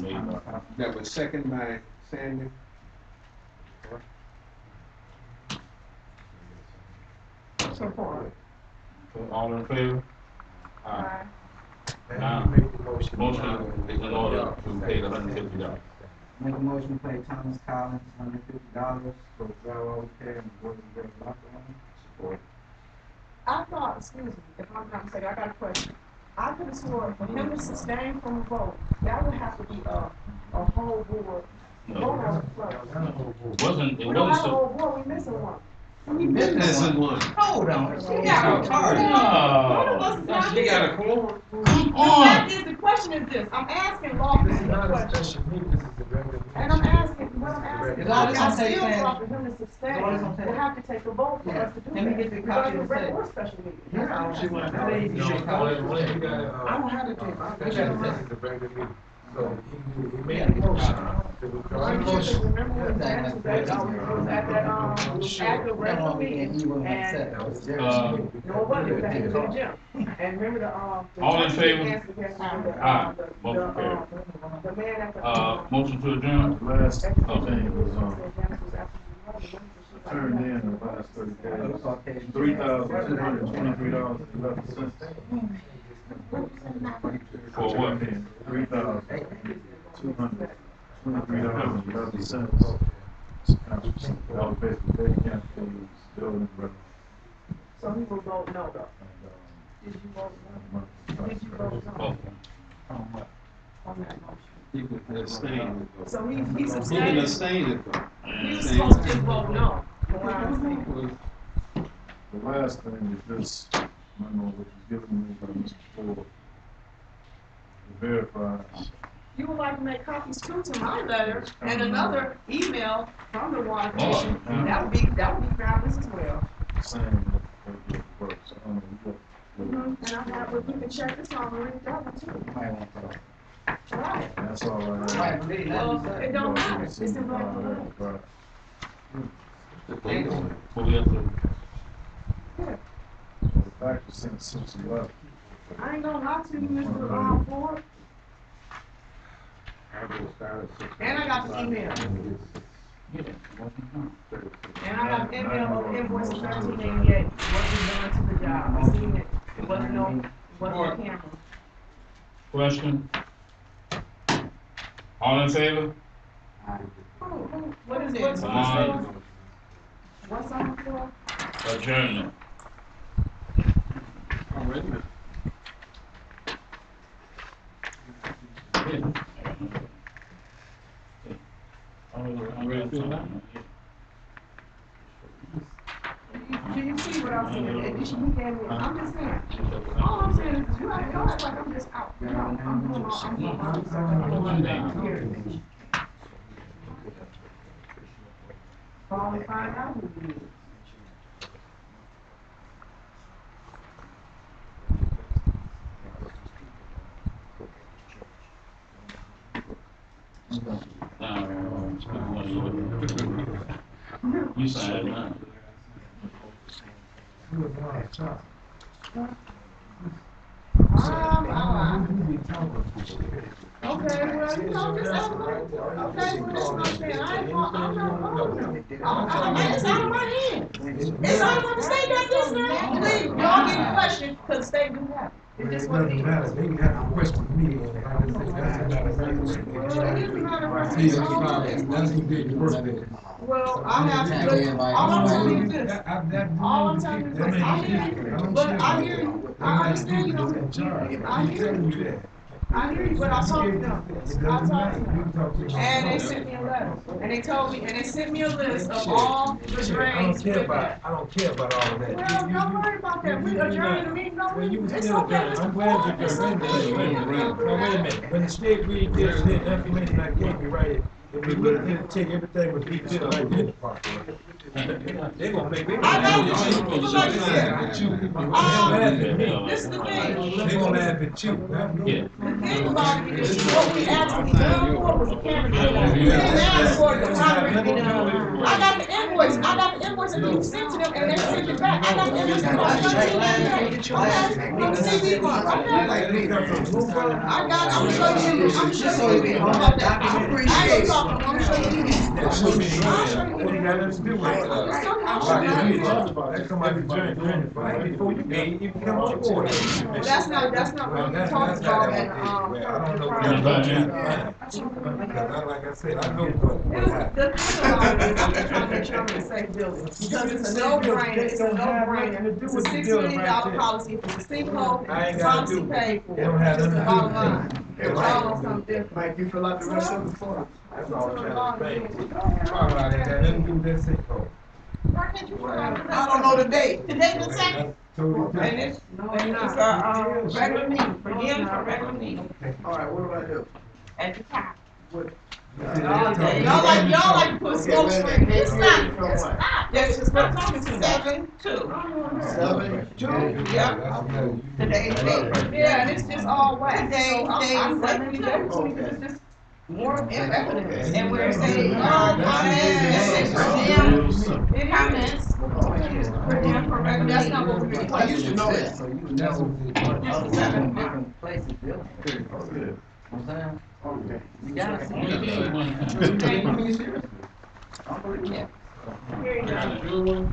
Made by That was second by Sandy. Support. all in favor? Aye. Now, And you make the motion. motion is in order to pay the $150. Make a motion to pay Thomas Collins $150 for drywall repair and board and break locker room. Support. I thought, excuse me, if I'm not mistaken, I got a question. I could have sworn for him to sustain from a vote, that would have to be a whole board. No. Vote on the floor. It We don't have a wasn't, whole board, we missing one. Missing one. Hold on, she Yeah. got retarded. One of us is not She got here. a quorum. come The on. fact is, the question is this, I'm asking lawfully This is a not a question. special meeting, this is the regular meeting. And I'm asking, what I'm asking, It's always I gonna take still time. thought for him to sustain, we'll have to take a vote for us to do Let me that. get the Because copy it's a of the regular text. special meeting. Yeah, That's all. she went, No, you no, should call it. you gotta, I don't have to take, special meeting is the regular meeting. So he made Yeah. a motion to withdraw the I'm sure, motion. remember when James was at, was at that, was at the regular meeting, He wasn't and, upset. That was very Uh, sweet. no, it wasn't, he was in the gym. And remember the, All in favor? answer the question, the, Aye. the, Motion carried. the man at the, Motion to adjourn? The last thing was, James was I turned in the last 30 days, $3,223.11. For what? $3,223.11. That was basically day camp fees, building rental, So he will vote no though. and, Did you vote no? Did you vote no Okay. on that motion? He can abstain. So he's He can abstaining. abstain it though. He was supposed to just vote no. From what I understand. the last thing is this memo which was given to me by Mr. Ford. It verifies You would like to make copies too to my letter and another email from the water commission. That would be fabulous as well. saying that it works. So I don't know what. And I have, we can check this on, read that one too. Might want to. Right. That's all I have. Right, really, Well, that's it don't matter. It's in black and white. Right. But we have to, Yeah. The fact was since you left. I ain't gonna lie to you, Mr. Ford. And I got the email. And I got the email of invoice 1388. Wasn't done to the job. I seen it. It wasn't no, it wasn't a camera. question? All in favor? What is it? What's on the floor? What's on the floor? Adjournment. Already. I'm ready to fill out. Do you see what I'm saying? And she gave me, I'm just saying, all I'm saying is, you act, don't act like I'm just out. No, I'm doing my research, I'm doing my job, period. Call and find out who it is. You signed mine. You were born a child. Okay, well, you know, this out of my, okay, well, that's what I'm saying, I ain't, I'm not voting. It's out of my hands. It's out of my, the state got this now, believe me, y'all getting questioned, cause the state do have it. It's just It what it doesn't is. matter, they have to question me, and I just say, that's not a regular. Well, it is a matter of. See, that's who did the work there. Well, I have to, look, all I'm telling you is this, all I'm telling you is this, I hear you, but I hear you, I understand you don't, I hear you. I hear you, but I talked to them, I talked to them, and they sent me a letter, and they told me, and they sent me a list of all the drains with that. I don't care about all of that. Well, don't worry about that, we adjourned the meeting, no, Well, you was it's still okay, adjourned. I'm Mr. glad Ford, you it's adjourned. okay. Now, wait a minute, when the state read this, the information I gave you right here, if we look at it, take everything would be good right there in the park. They gonna make it. I know, but like you said, They gonna laugh at me. this is the thing. They gonna laugh at you. Yeah. The thing about it is, what we asked to be done for was the camera to be done. We didn't ask for the concrete to be done. I got the invoice invoice, I got the invoice that you sent to them, and they sent it back, I got the invoice about That's $13 check line, million. get your ass. From CD funds, okay? Like me. I got, I'm show you, I'm show you, about that, I ain't gonna talk, I'm show you. I'll show you. What you got us to do with I'm it? just telling you, I'll Right, show we you. talked about that come out the joint fund before you can even come on board. Well, that's not what we talked about, and, I don't know what Yeah, you're but- trying to find. Because like I said, I know what happened. The thing about it is, I'm just trying to make sure I'm in a safe building, because it's a no-brainer, it's a no-brainer. It's a $6 million policy, if it's a sinkhole, I ain't the gotta policy do it. paid for. It don't have Just nothing the to do bottom with line. it. It's all on something different. Mike, you fill out the rest of the form. That's all I'm trying to think. Talking about it, got nothing to do with that sinkhole. Why can't you fill out the I don't know the date. The date is second. Totally And different. it's, it's a, regular meeting, for them, for regular meeting, All right, what do I do? at the top. What? Y'all like to put smoke screen, it's not, it's What? not, that's just not talking to 7-2. 7-2. Yeah, today, yeah, and it's just all whack, so I'm letting you know, because it's just more evidence, and we're saying, comments, for them, for regular, that's not what we Well, you requested. should know that. So you know, Just other 7 different places building. Oh, yeah. You know what I'm saying? Okay. You gotta see Yeah, it. yeah, one. Yeah. I got a good one.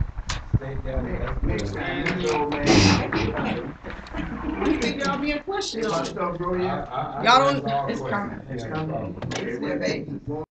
Next time you go, man. We think y'all being questioned If my on. stuff grow, yeah. Y'all don't, it's coming. It's coming. It's baby.